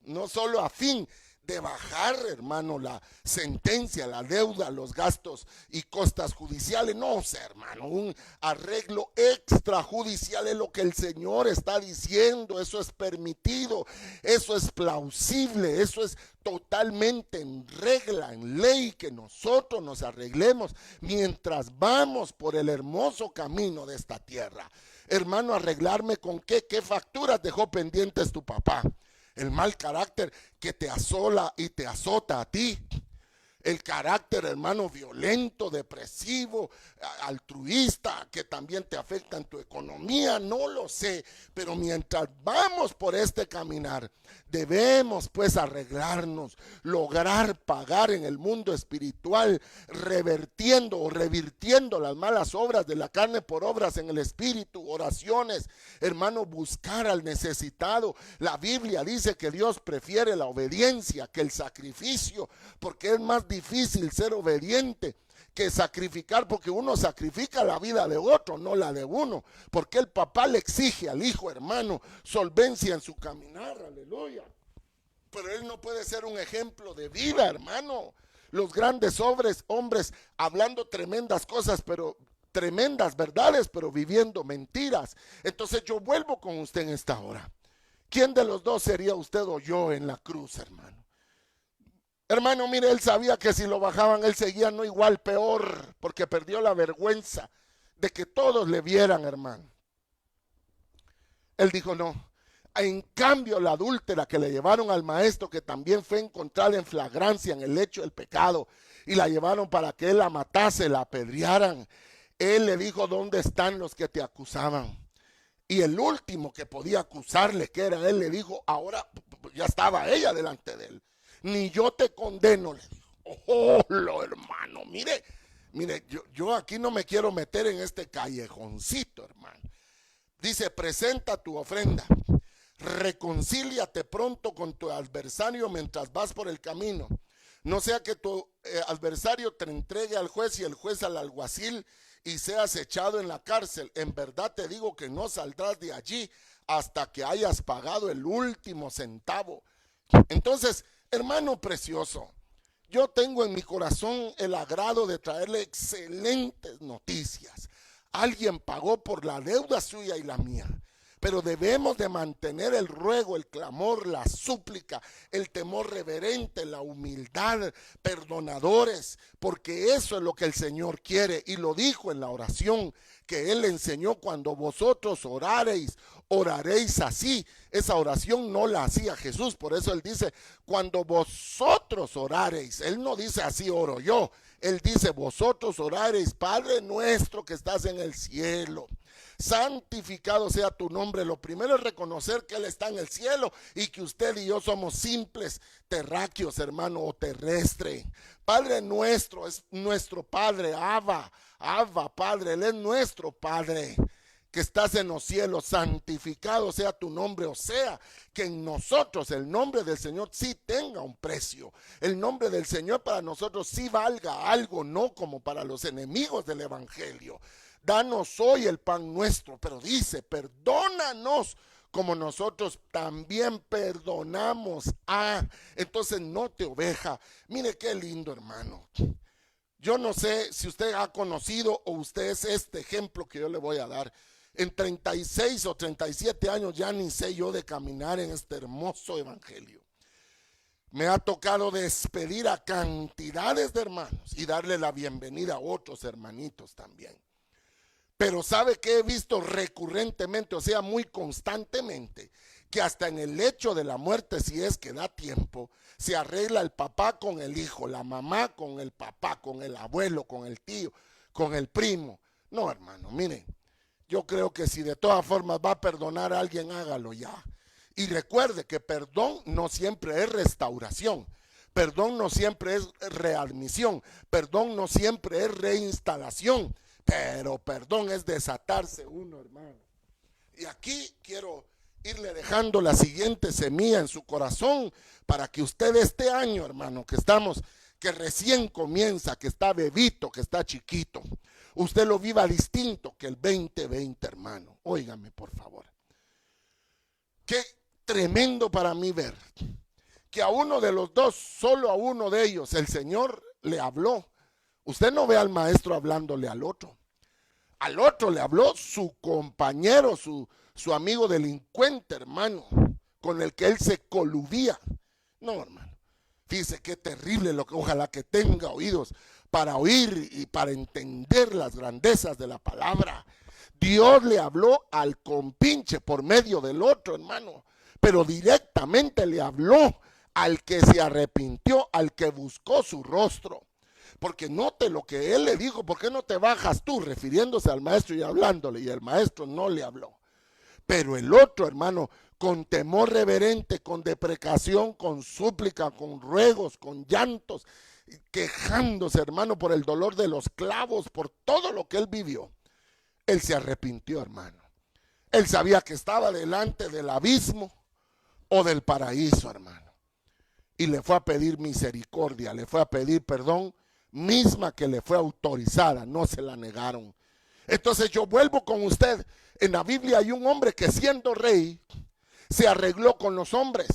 no solo a fin de bajar, hermano, la sentencia, la deuda, los gastos y costas judiciales. No sé, hermano, un arreglo extrajudicial es lo que el Señor está diciendo. Eso es permitido, eso es plausible, eso es totalmente en regla, en ley, que nosotros nos arreglemos mientras vamos por el hermoso camino de esta tierra. Hermano, arreglarme con qué facturas dejó pendientes tu papá. El mal carácter que te asola y te azota a ti. El carácter, hermano, violento, depresivo, altruista, que también te afecta en tu economía, no lo sé. Pero mientras vamos por este caminar, debemos pues arreglarnos, lograr pagar en el mundo espiritual, revirtiendo las malas obras de la carne por obras en el espíritu, oraciones, hermano, buscar al necesitado. La Biblia dice que Dios prefiere la obediencia que el sacrificio, porque es más difícil ser obediente que sacrificar, porque uno sacrifica la vida de otro, no la de uno, porque el papá le exige al hijo, hermano, solvencia en su caminar, aleluya. Pero él no puede ser un ejemplo de vida, hermano. Los grandes hombres hablando tremendas cosas, pero tremendas verdades, pero viviendo mentiras. Entonces yo vuelvo con usted en esta hora. ¿Quién de los dos sería usted o yo en la cruz, hermano? Hermano, mire, él sabía que si lo bajaban, él seguía no igual, peor, porque perdió la vergüenza de que todos le vieran, hermano. Él dijo no. En cambio, la adúltera que le llevaron al maestro, que también fue encontrada en flagrancia en el hecho del pecado, y la llevaron para que él la matase, la apedrearan, él le dijo, ¿dónde están los que te acusaban? Y el último que podía acusarle, que era él, le dijo, ahora ya estaba ella delante de él. Ni yo te condeno, le dijo. Oh, hermano, mire, yo aquí no me quiero meter en este callejoncito, hermano. Dice, presenta tu ofrenda, reconcíliate pronto con tu adversario mientras vas por el camino. No sea que tu adversario te entregue al juez y el juez al alguacil y seas echado en la cárcel. En verdad te digo que no saldrás de allí hasta que hayas pagado el último centavo. Entonces, hermano precioso, yo tengo en mi corazón el agrado de traerle excelentes noticias. Alguien pagó por la deuda suya y la mía. Pero debemos de mantener el ruego, el clamor, la súplica, el temor reverente, la humildad, perdonadores, porque eso es lo que el Señor quiere. Y lo dijo en la oración que Él enseñó: cuando vosotros oraréis así. Esa oración no la hacía Jesús, por eso Él dice, cuando vosotros oraréis. Él no dice así oro yo, Él dice vosotros oraréis, Padre nuestro que estás en el cielo, santificado sea tu nombre. Lo primero es reconocer que Él está en el cielo y que usted y yo somos simples terráqueos, hermano, o terrestre. Padre nuestro es nuestro Padre, Abba, Padre, Él es nuestro Padre que estás en los cielos, santificado sea tu nombre. O sea, que en nosotros el nombre del Señor sí tenga un precio. El nombre del Señor para nosotros sí valga algo, no como para los enemigos del evangelio. Danos hoy el pan nuestro, pero dice, perdónanos como nosotros también perdonamos a. Entonces no te oveja. Mire qué lindo, hermano. Yo no sé si usted ha conocido o usted es este ejemplo que yo le voy a dar. En 36 o 37 años ya ni sé yo de caminar en este hermoso evangelio. Me ha tocado despedir a cantidades de hermanos y darle la bienvenida a otros hermanitos también. Pero ¿sabe qué he visto recurrentemente, o sea, muy constantemente? Que hasta en el hecho de la muerte, si es que da tiempo, se arregla el papá con el hijo, la mamá con el papá, con el abuelo, con el tío, con el primo. No, hermano, miren, yo creo que si de todas formas va a perdonar a alguien, hágalo ya. Y recuerde que perdón no siempre es restauración. Perdón no siempre es readmisión. Perdón no siempre es reinstalación. Pero perdón es desatarse uno, hermano. Y aquí quiero irle dejando la siguiente semilla en su corazón para que usted este año, hermano, que recién comienza, que está bebito, que está chiquito, usted lo viva distinto que el 2020, hermano. Óigame, por favor. Qué tremendo para mí ver que a uno de los dos, solo a uno de ellos, el Señor le habló. Usted no ve al maestro hablándole al otro. Al otro le habló su compañero, su amigo delincuente, hermano, con el que él se coludía. No, hermano. Fíjese qué terrible lo que, ojalá que tenga oídos para oír y para entender las grandezas de la palabra. Dios le habló al compinche por medio del otro, hermano, pero directamente le habló al que se arrepintió, al que buscó su rostro. Porque note lo que él le dijo, ¿por qué no te bajas tú? Refiriéndose al maestro y hablándole, y el maestro no le habló. Pero el otro, hermano, con temor reverente, con deprecación, con súplica, con ruegos, con llantos, quejándose, hermano, por el dolor de los clavos, por todo lo que él vivió, él se arrepintió, hermano. Él sabía que estaba delante del abismo o del paraíso, hermano. Y le fue a pedir misericordia, le fue a pedir perdón, misma que le fue autorizada, no se la negaron. Entonces yo vuelvo con usted. En la Biblia hay un hombre que siendo rey se arregló con los hombres,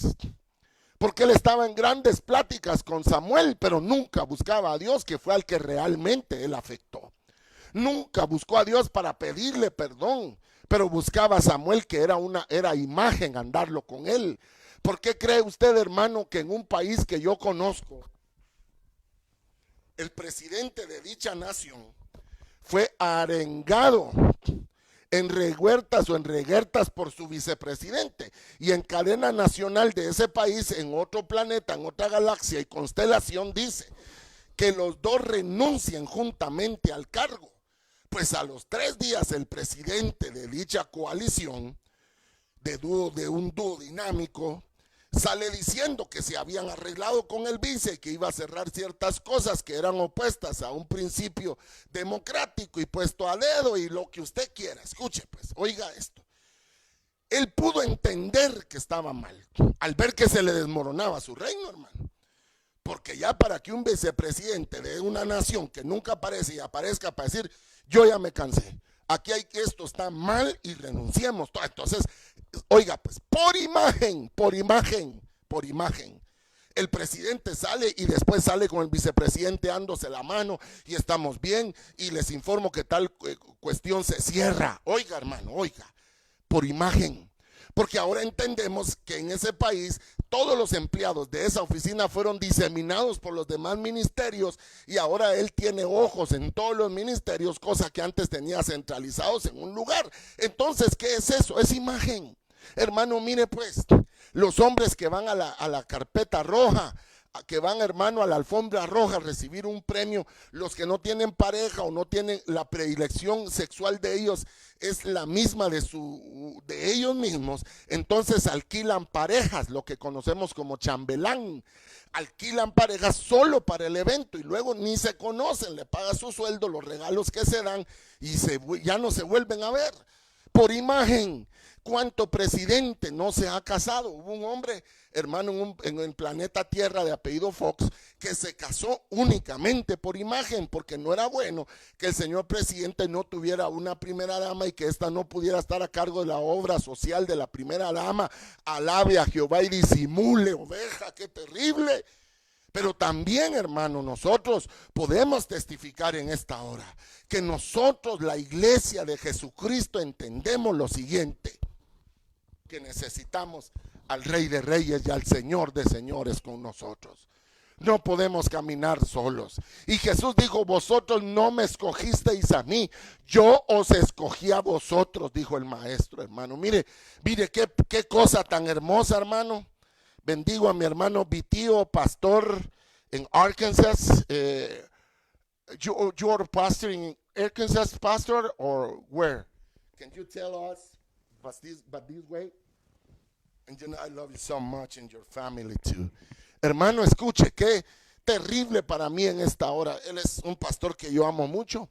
porque él estaba en grandes pláticas con Samuel, pero nunca buscaba a Dios, que fue al que realmente él afectó. Nunca buscó a Dios para pedirle perdón, pero buscaba a Samuel, que era imagen andarlo con él. ¿Por qué cree usted, hermano, que en un país que yo conozco, el presidente de dicha nación fue arengado en revueltas o en reguertas por su vicepresidente, y en cadena nacional de ese país, en otro planeta, en otra galaxia y constelación, dice que los dos renuncien juntamente al cargo? Pues a los 3 días el presidente de dicha coalición, de un dúo dinámico, sale diciendo que se habían arreglado con el vice y que iba a cerrar ciertas cosas que eran opuestas a un principio democrático y puesto a dedo y lo que usted quiera. Escuche pues, oiga esto. Él pudo entender que estaba mal al ver que se le desmoronaba su reino, hermano. Porque ya para que un vicepresidente de una nación que nunca aparece y aparezca para decir, yo ya me cansé, aquí hay que esto está mal y renunciemos. Entonces, oiga, pues por imagen, el presidente sale y después sale con el vicepresidente dándose la mano y estamos bien y les informo que tal cuestión se cierra. Oiga, hermano, oiga, por imagen. Porque ahora entendemos que en ese país todos los empleados de esa oficina fueron diseminados por los demás ministerios y ahora él tiene ojos en todos los ministerios, cosa que antes tenía centralizados en un lugar. Entonces, ¿qué es eso? Es imagen. Hermano, mire pues, los hombres que van a la carpeta roja, que van, hermano, a la alfombra roja a recibir un premio, los que no tienen pareja o no tienen la predilección sexual de ellos es la misma de ellos mismos, entonces alquilan parejas, lo que conocemos como chambelán, alquilan parejas solo para el evento y luego ni se conocen, le paga su sueldo, los regalos que se dan y ya no se vuelven a ver. Por imagen. ¿Cuánto presidente no se ha casado? Hubo un hombre, hermano, en el planeta Tierra de apellido Fox, que se casó únicamente por imagen, porque no era bueno que el señor presidente no tuviera una primera dama y que ésta no pudiera estar a cargo de la obra social de la primera dama. Alabe a Jehová y disimule, oveja, qué terrible. Pero también, hermano, nosotros podemos testificar en esta hora que nosotros, la iglesia de Jesucristo, entendemos lo siguiente, que necesitamos al Rey de Reyes y al Señor de Señores con nosotros. No podemos caminar solos. Y Jesús dijo, vosotros no me escogisteis a mí, yo os escogí a vosotros, dijo el maestro, hermano. Mire qué cosa tan hermosa, hermano. Bendigo a mi hermano Vitío, pastor en Arkansas. You're pastor in Arkansas, pastor, or where? Can you tell us? But this way? And you know, I love you so much and your family too. Hermano, escuche, qué terrible para mí en esta hora. Él es un pastor que yo amo mucho.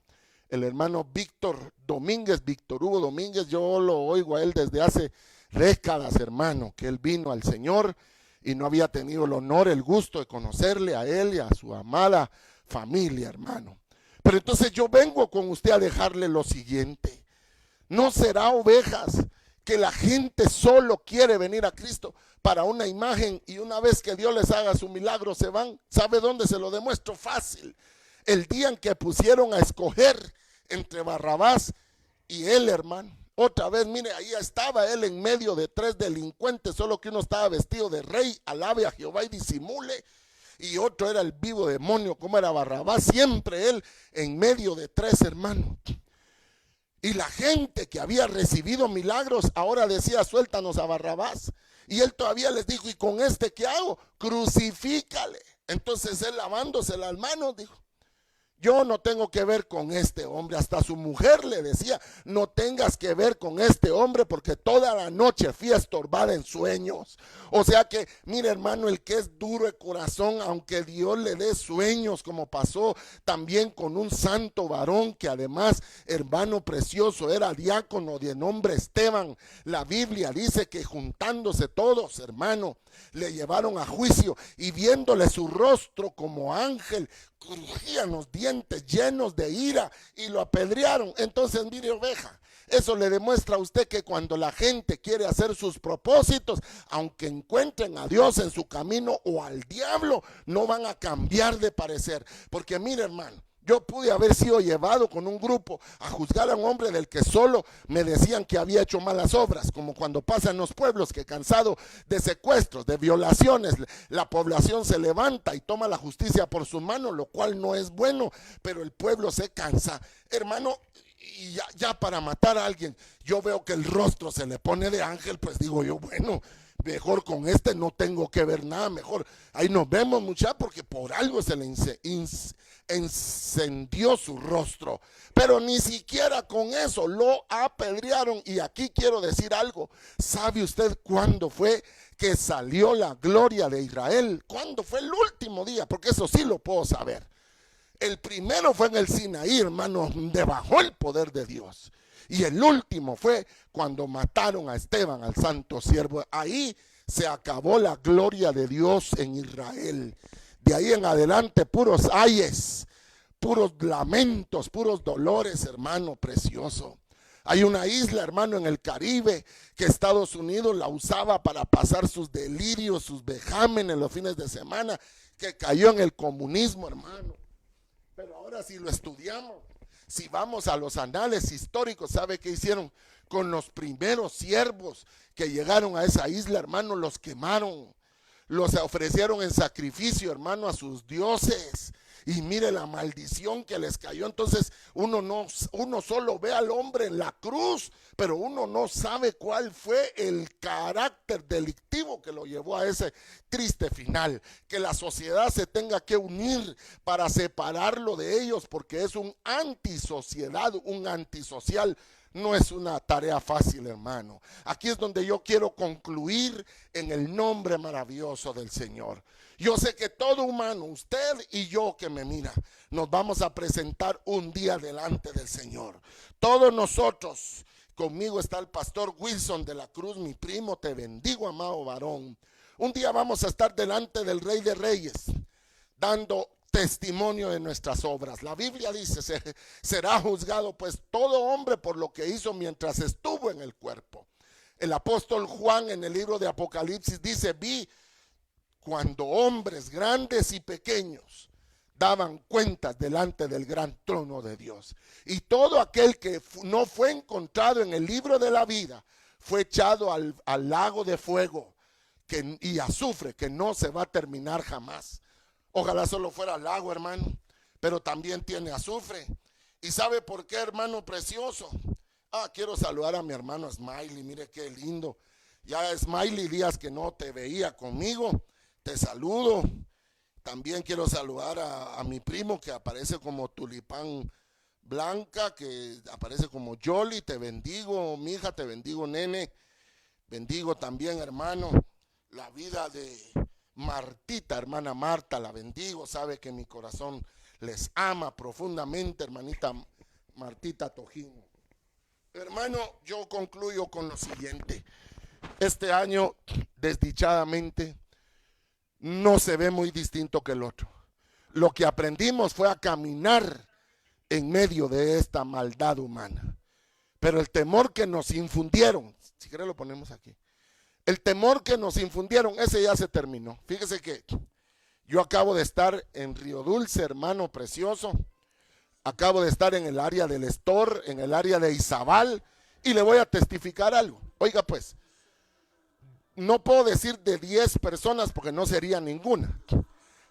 El hermano Víctor Hugo Domínguez, yo lo oigo a él desde hace décadas, hermano, que él vino al Señor y no había tenido el honor, el gusto de conocerle a él y a su amada familia, hermano. Pero entonces yo vengo con usted a dejarle lo siguiente. No será, ovejas, que la gente solo quiere venir a Cristo para una imagen, y una vez que Dios les haga su milagro se van. ¿Sabe dónde se lo demuestro? Fácil. El día en que pusieron a escoger entre Barrabás y él, hermano. Otra vez, mire, ahí estaba él en medio de 3 delincuentes, solo que uno estaba vestido de rey, alabe a Jehová y disimule, y otro era el vivo demonio, como era Barrabás, siempre él en medio de 3, hermanos. Y la gente que había recibido milagros ahora decía: suéltanos a Barrabás. Y él todavía les dijo: ¿y con este qué hago? Crucifícale. Entonces él, lavándose las manos, dijo: yo no tengo que ver con este hombre. Hasta su mujer le decía: no tengas que ver con este hombre, porque toda la noche fui estorbada en sueños. O sea que, mire, hermano, el que es duro de corazón, aunque Dios le dé sueños, como pasó también con un santo varón que además, hermano precioso, era diácono de nombre Esteban. La Biblia dice que juntándose todos, hermano, le llevaron a juicio, y viéndole su rostro como ángel, crujían los dientes llenos de ira y lo apedrearon. Entonces, mire, oveja, eso le demuestra a usted que cuando la gente quiere hacer sus propósitos, aunque encuentren a Dios en su camino o al diablo, no van a cambiar de parecer. Porque mire, hermano, yo pude haber sido llevado con un grupo a juzgar a un hombre del que solo me decían que había hecho malas obras, como cuando pasa en los pueblos, que cansado de secuestros, de violaciones, la población se levanta y toma la justicia por su mano, lo cual no es bueno, pero el pueblo se cansa, hermano. Y ya para matar a alguien, yo veo que el rostro se le pone de ángel, pues digo yo, bueno, mejor con este no tengo que ver nada, mejor ahí nos vemos, muchachos, porque por algo se le encendió su rostro. Pero ni siquiera con eso lo apedrearon. Y aquí quiero decir algo: ¿sabe usted cuándo fue que salió la gloria de Israel? ¿Cuándo fue el último día? Porque eso sí lo puedo saber. El primero fue en el Sinaí, hermano, donde bajó el poder de Dios. Y el último fue cuando mataron a Esteban, al santo siervo. Ahí se acabó la gloria de Dios en Israel. De ahí en adelante, puros ayes, puros lamentos, puros dolores, hermano precioso. Hay una isla, hermano, en el Caribe, que Estados Unidos la usaba para pasar sus delirios, sus vejámenes los fines de semana, que cayó en el comunismo, hermano. Pero ahora, si lo estudiamos, si vamos a los anales históricos, ¿sabe qué hicieron con los primeros siervos que llegaron a esa isla, hermano? Los quemaron, los ofrecieron en sacrificio, hermano, a sus dioses. Y mire la maldición que les cayó. Entonces uno solo ve al hombre en la cruz, pero uno no sabe cuál fue el carácter delictivo que lo llevó a ese triste final. Que la sociedad se tenga que unir para separarlo de ellos, porque es un antisociedad, un antisocial. No es una tarea fácil, hermano. Aquí es donde yo quiero concluir en el nombre maravilloso del Señor. Yo sé que todo humano, usted y yo que me mira, nos vamos a presentar un día delante del Señor. Todos nosotros, conmigo está el pastor Wilson de la Cruz, mi primo, te bendigo, amado varón. Un día vamos a estar delante del Rey de Reyes, dando testimonio de nuestras obras. La Biblia dice: será juzgado pues todo hombre por lo que hizo mientras estuvo en el cuerpo. El apóstol Juan en el libro de Apocalipsis dice: vi cuando hombres grandes y pequeños daban cuentas delante del gran trono de Dios, y todo aquel que no fue encontrado en el libro de la vida fue echado al lago de fuego y azufre, que no se va a terminar jamás. Ojalá solo fuera lago, hermano, pero también tiene azufre. ¿Y sabe por qué, hermano precioso? Quiero saludar a mi hermano Smiley, mire qué lindo. Ya Smiley, días que no te veía conmigo, te saludo. También quiero saludar a mi primo, que aparece como tulipán blanca, que aparece como Jolly. Te bendigo, mi hija, te bendigo, nene. Bendigo también, hermano, la vida de Martita, hermana Marta, la bendigo. Sabe que mi corazón les ama profundamente, hermanita Martita Tojín. Hermano, yo concluyo con lo siguiente. Este año, desdichadamente, no se ve muy distinto que el otro. Lo que aprendimos fue a caminar en medio de esta maldad humana. Pero el temor que nos infundieron, si quiere lo ponemos aquí, el temor que nos infundieron, ese ya se terminó. Fíjese que yo acabo de estar en Río Dulce, hermano precioso. Acabo de estar en el área del Estor, en el área de Izabal, y le voy a testificar algo. Oiga pues, no puedo decir de 10 personas porque no sería ninguna,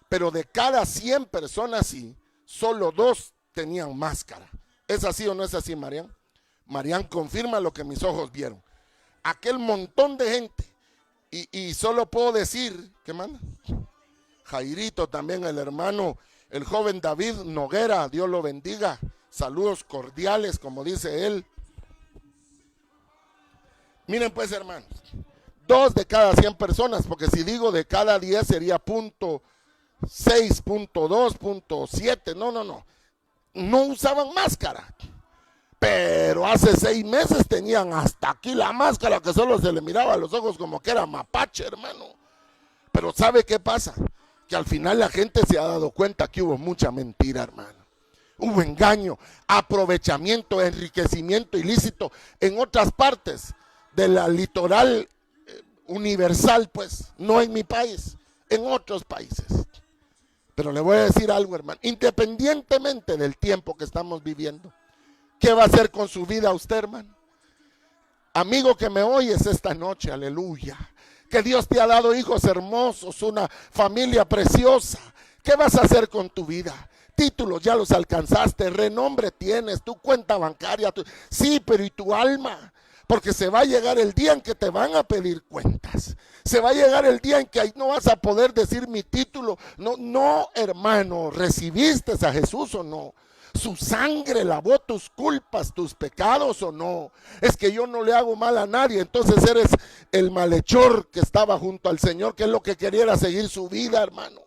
pero de cada 100 personas sí, solo 2 tenían máscara. ¿Es así o no es así, Marian? Marian confirma lo que mis ojos vieron. Aquel montón de gente, y solo puedo decir, ¿qué manda? Jairito también, el hermano, el joven David Noguera, Dios lo bendiga, saludos cordiales, como dice él. Miren pues, hermanos, 2 de cada 100 personas, porque si digo de cada 10 sería punto 6, punto 2, punto 7, no usaban máscara. Pero hace 6 meses tenían hasta aquí la máscara que solo se le miraba a los ojos como que era mapache, hermano. Pero ¿sabe qué pasa? Que al final la gente se ha dado cuenta que hubo mucha mentira, hermano. Hubo engaño, aprovechamiento, enriquecimiento ilícito en otras partes de la litoral universal, pues, no en mi país, en otros países. Pero le voy a decir algo, hermano, independientemente del tiempo que estamos viviendo, ¿qué va a hacer con su vida usted, hermano? Amigo que me oyes esta noche, aleluya, que Dios te ha dado hijos hermosos, una familia preciosa. ¿Qué vas a hacer con tu vida? Títulos ya los alcanzaste, renombre tienes, tu cuenta bancaria, sí, pero ¿y tu alma? Porque se va a llegar el día en que te van a pedir cuentas. Se va a llegar el día en que ahí no vas a poder decir mi título. No, hermano, ¿recibiste a Jesús o no? ¿Su sangre lavó tus culpas, tus pecados o no? Es que yo no le hago mal a nadie, entonces eres el malhechor que estaba junto al Señor, que es lo que quería era seguir su vida, hermano.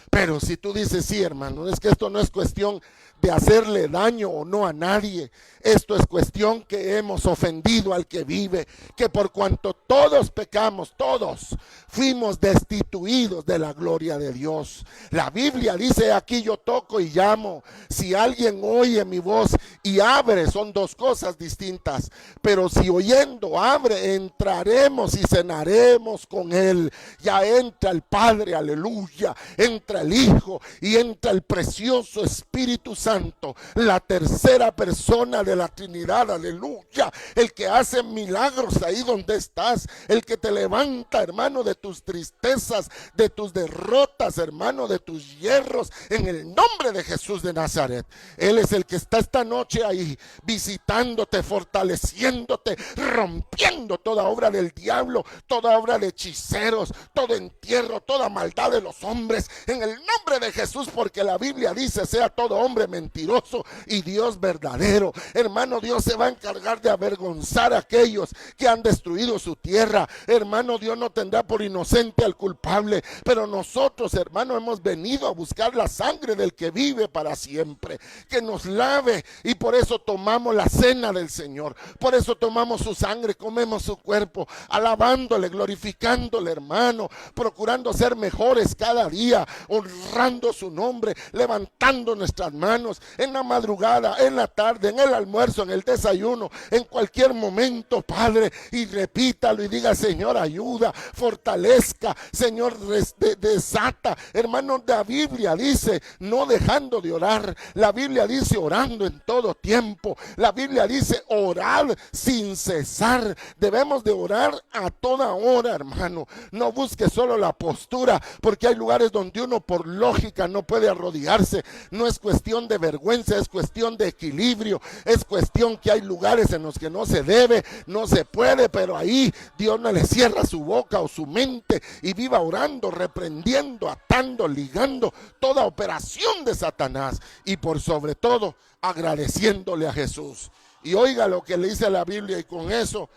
Pero si tú dices, sí, hermano, es que esto no es cuestión de hacerle daño o no a nadie. Esto es cuestión que hemos ofendido al que vive, que por cuanto todos pecamos, todos fuimos destituidos de la gloria de Dios. La Biblia dice, aquí yo toco y llamo. Si alguien oye mi voz y abre, son 2 cosas distintas. Pero si oyendo abre, entraremos y cenaremos con él. Ya entra el Padre, aleluya, entra el Hijo y entra el precioso Espíritu Santo, la tercera persona de la Trinidad, aleluya, el que hace milagros ahí donde estás, el que te levanta, hermano, de tus tristezas, de tus derrotas, hermano, de tus hierros, en el nombre de Jesús de Nazaret. Él es el que está esta noche ahí, visitándote, fortaleciéndote, rompiendo toda obra del diablo, toda obra de hechiceros, todo entierro, toda maldad de los hombres, en el nombre de Jesús, porque la Biblia dice, sea todo hombre mentiroso y Dios verdadero. Hermano, Dios se va a encargar de avergonzar a aquellos que han destruido su tierra. Hermano, Dios no tendrá por inocente al culpable, pero nosotros, hermano, hemos venido a buscar la sangre del que vive para siempre, que nos lave, y por eso tomamos la cena del Señor, por eso tomamos su sangre, comemos su cuerpo, alabándole, glorificándole, hermano, procurando ser mejores cada día, honrando su nombre, levantando nuestras manos en la madrugada, en la tarde, en el almuerzo, en el desayuno, en cualquier momento, Padre, y repítalo y diga, Señor, ayuda, fortalezca, Señor, desata. Hermano, la Biblia dice, no dejando de orar. La Biblia dice, orando en todo tiempo. La Biblia dice, orar sin cesar. Debemos de orar a toda hora, hermano. No busque solo la postura, porque hay lugares donde uno por lógica no puede arrodillarse. No es cuestión de vergüenza, es cuestión de equilibrio, es cuestión que hay lugares en los que no se debe, no se puede, pero ahí Dios no le cierra su boca o su mente y viva orando, reprendiendo, atando, ligando toda operación de Satanás, y por sobre todo agradeciéndole a Jesús. Y oiga lo que le dice la Biblia, y con eso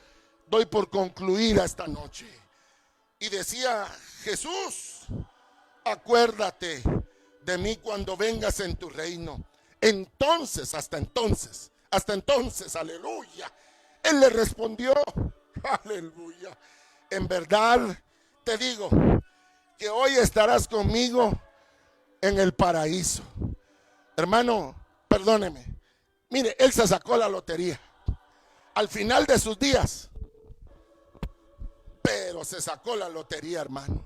doy por concluida esta noche. Y decía Jesús, acuérdate de mí cuando vengas en tu reino. Entonces, hasta entonces, aleluya, él le respondió, aleluya, en verdad te digo que hoy estarás conmigo en el paraíso. Hermano, perdóneme, mire, él se sacó la lotería. al final de sus días. Pero se sacó la lotería, hermano.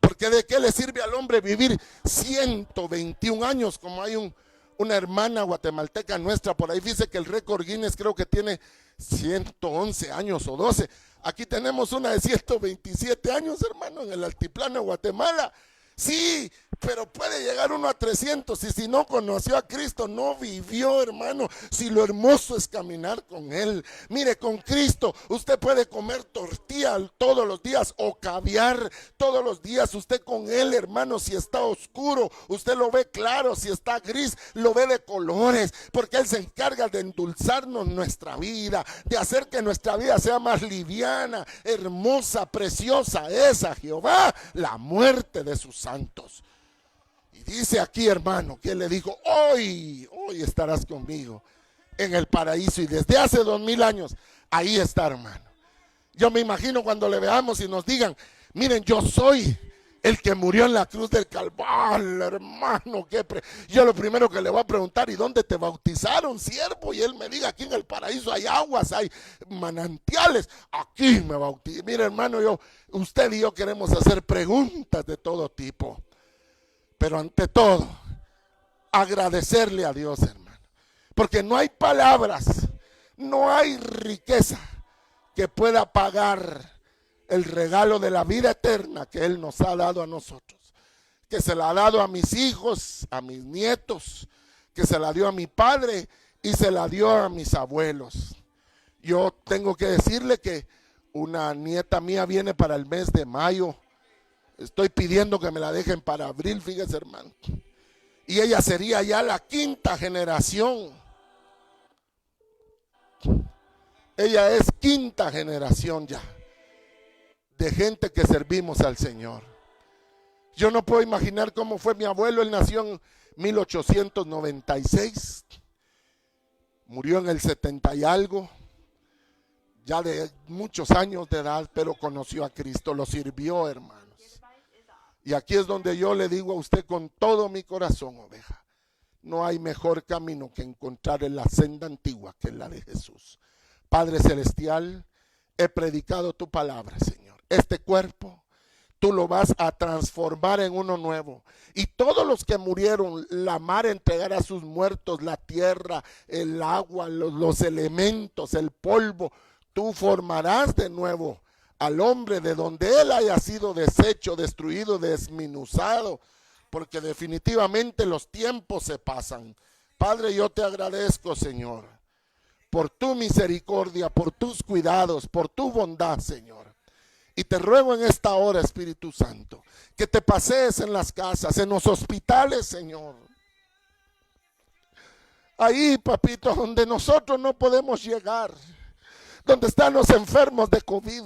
Porque ¿de qué le sirve al hombre vivir 121 años? Como hay una hermana guatemalteca nuestra por ahí, dice que el récord Guinness creo que tiene 111 años o 12. Aquí tenemos una de 127 años, hermano, en el altiplano de Guatemala. Sí, pero puede llegar uno a 300 y si no conoció a Cristo, no vivió, hermano. Si lo hermoso es caminar con Él. Mire, con Cristo usted puede comer tortilla todos los días o caviar todos los días. Usted con Él, hermano, si está oscuro, usted lo ve claro. Si está gris, lo ve de colores. Porque Él se encarga de endulzarnos nuestra vida, de hacer que nuestra vida sea más liviana, hermosa, preciosa. Es a Jehová la muerte de sus santos. Y dice aquí, hermano, que Él le dijo, hoy estarás conmigo en el paraíso. Y desde hace 2000 años, ahí está, hermano. Yo me imagino cuando le veamos y nos digan, miren, yo soy el que murió en la cruz del Calvario, hermano. Yo lo primero que le voy a preguntar, ¿y dónde te bautizaron, siervo? Y él me diga, aquí en el paraíso hay aguas, hay manantiales. Aquí me bauticé. Mire, hermano, usted y yo queremos hacer preguntas de todo tipo. Pero ante todo, agradecerle a Dios, hermano. Porque no hay palabras, no hay riqueza que pueda pagar el regalo de la vida eterna que Él nos ha dado a nosotros. Que se la ha dado a mis hijos, a mis nietos, que se la dio a mi padre y se la dio a mis abuelos. Yo tengo que decirle que una nieta mía viene para el mes de mayo. Estoy pidiendo que me la dejen para abril, fíjese, hermano. Y ella sería ya la 5ª generación. Ella es 5ª generación ya de gente que servimos al Señor. Yo no puedo imaginar cómo fue mi abuelo. Él nació en 1896. Murió en el 70 y algo. Ya de muchos años de edad, pero conoció a Cristo, lo sirvió, hermano. Y aquí es donde yo le digo a usted con todo mi corazón, oveja, no hay mejor camino que encontrar en la senda antigua que es la de Jesús. Padre celestial, he predicado tu palabra, Señor. Este cuerpo tú lo vas a transformar en uno nuevo. Y todos los que murieron, la mar entregará a sus muertos, la tierra, el agua, los elementos, el polvo, tú formarás de nuevo al hombre de donde él haya sido deshecho, destruido, desminuzado, porque definitivamente los tiempos se pasan. Padre, yo te agradezco, Señor, por tu misericordia, por tus cuidados, por tu bondad, Señor. Y te ruego en esta hora, Espíritu Santo, que te pasees en las casas, en los hospitales, Señor. Ahí, papito, donde nosotros no podemos llegar, donde están los enfermos de COVID,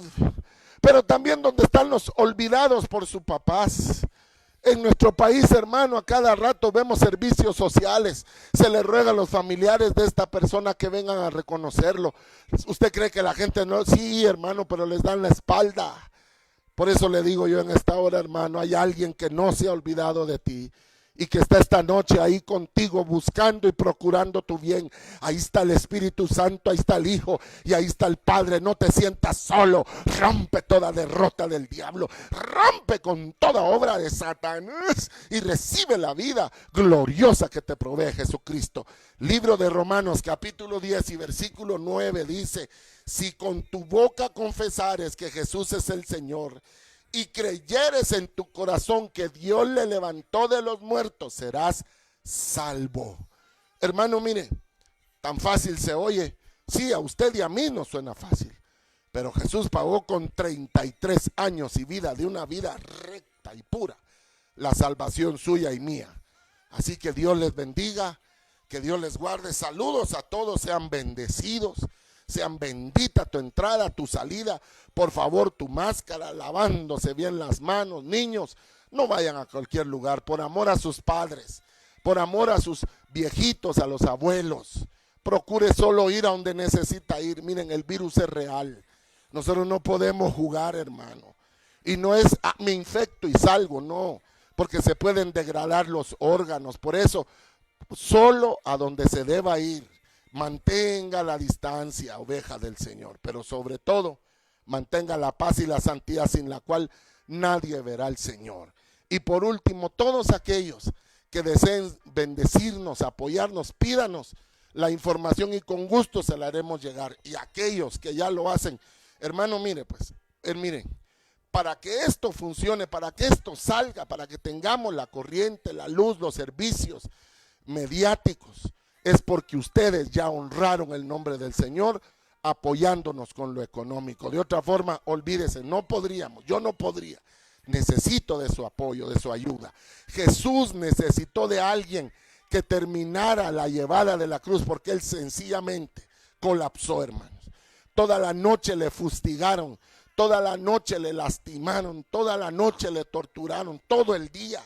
pero también donde están los olvidados por sus papás. En nuestro país, hermano, a cada rato vemos servicios sociales. Se le ruega a los familiares de esta persona que vengan a reconocerlo. ¿Usted cree que la gente no? Sí, hermano, pero les dan la espalda. Por eso le digo yo en esta hora, hermano, hay alguien que no se ha olvidado de ti y que está esta noche ahí contigo buscando y procurando tu bien. Ahí está el Espíritu Santo, ahí está el Hijo y ahí está el Padre. No te sientas solo. Rompe toda derrota del diablo, rompe con toda obra de Satanás y recibe la vida gloriosa que te provee Jesucristo. Libro de Romanos capítulo 10 y versículo 9 dice: si con tu boca confesares que Jesús es el Señor y creyeres en tu corazón que Dios le levantó de los muertos, serás salvo. Hermano, mire, tan fácil se oye. Sí, a usted y a mí no suena fácil, pero Jesús pagó con 33 años y vida, de una vida recta y pura, la salvación suya y mía. Así que Dios les bendiga, que Dios les guarde. Saludos a todos, sean bendecidos. Sean bendita tu entrada, tu salida. Por favor, tu máscara, lavándose bien las manos. Niños, no vayan a cualquier lugar, por amor a sus padres, por amor a sus viejitos, a los abuelos. Procure solo ir a donde necesita ir. Miren, el virus es real. Nosotros no podemos jugar, hermano. Y no es, me infecto y salgo, no, porque se pueden degradar los órganos. Por eso, solo a donde se deba ir. mantenga la distancia, oveja del Señor, pero sobre todo, mantenga la paz y la santidad sin la cual nadie verá al Señor. Y por último, todos aquellos que deseen bendecirnos, apoyarnos, pídanos la información y con gusto se la haremos llegar. Y aquellos que ya lo hacen, hermano, miren, para que esto funcione, para que esto salga, para que tengamos la corriente, la luz, los servicios mediáticos, es porque ustedes ya honraron el nombre del Señor apoyándonos con lo económico. De otra forma, olvídese, no podríamos, yo no podría. Necesito de su apoyo, de su ayuda. Jesús necesitó de alguien que terminara la llevada de la cruz porque él sencillamente colapsó, hermanos. Toda la noche le fustigaron, toda la noche le lastimaron, toda la noche le torturaron, todo el día.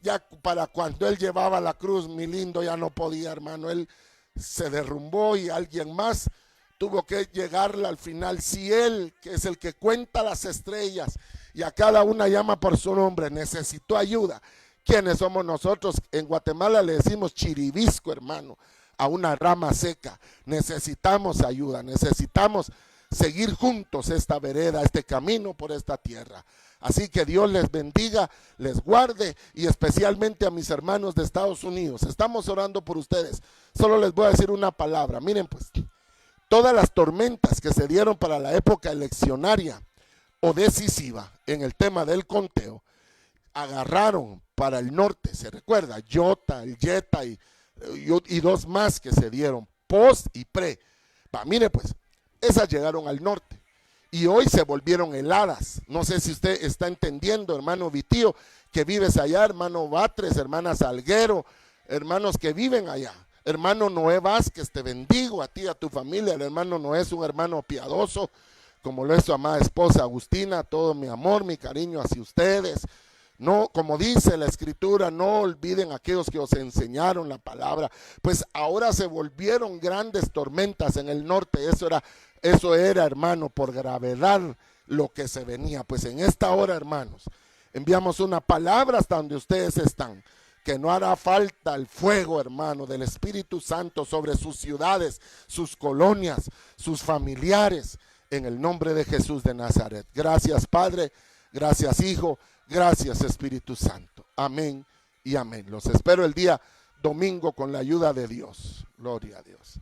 Ya para cuando él llevaba la cruz, mi lindo, ya no podía, hermano. Él se derrumbó y alguien más tuvo que llegarle al final. Si él, que es el que cuenta las estrellas y a cada una llama por su nombre, necesitó ayuda, ¿quiénes somos nosotros? En Guatemala le decimos chiribisco, hermano, a una rama seca. Necesitamos ayuda, necesitamos seguir juntos esta vereda, este camino por esta tierra. Así que Dios les bendiga, les guarde, y especialmente a mis hermanos de Estados Unidos. Estamos orando por ustedes. Solo les voy a decir una palabra. Miren pues, todas las tormentas que se dieron para la época eleccionaria o decisiva en el tema del conteo, agarraron para el norte, se recuerda, Yota, el Yeta y dos más que se dieron, post y pre. Mire pues, esas llegaron al norte y hoy se volvieron heladas. No sé si usted está entendiendo, hermano Vitío, que vives allá, hermano Batres, hermana Salguero, hermanos que viven allá. Hermano Noé Vázquez, te bendigo a ti y a tu familia. El hermano Noé es un hermano piadoso, como lo es su amada esposa Agustina. Todo mi amor, mi cariño hacia ustedes. No, como dice la escritura, no olviden a aquellos que os enseñaron la palabra. Pues ahora se volvieron grandes tormentas en el norte. Eso era, hermano, por gravedad lo que se venía. Pues en esta hora, hermanos, enviamos una palabra hasta donde ustedes están. Que no hará falta el fuego, hermano, del Espíritu Santo sobre sus ciudades, sus colonias, sus familiares, en el nombre de Jesús de Nazaret. Gracias, Padre. Gracias, Hijo. Gracias, Espíritu Santo. Amén y amén. Los espero el día domingo con la ayuda de Dios. Gloria a Dios.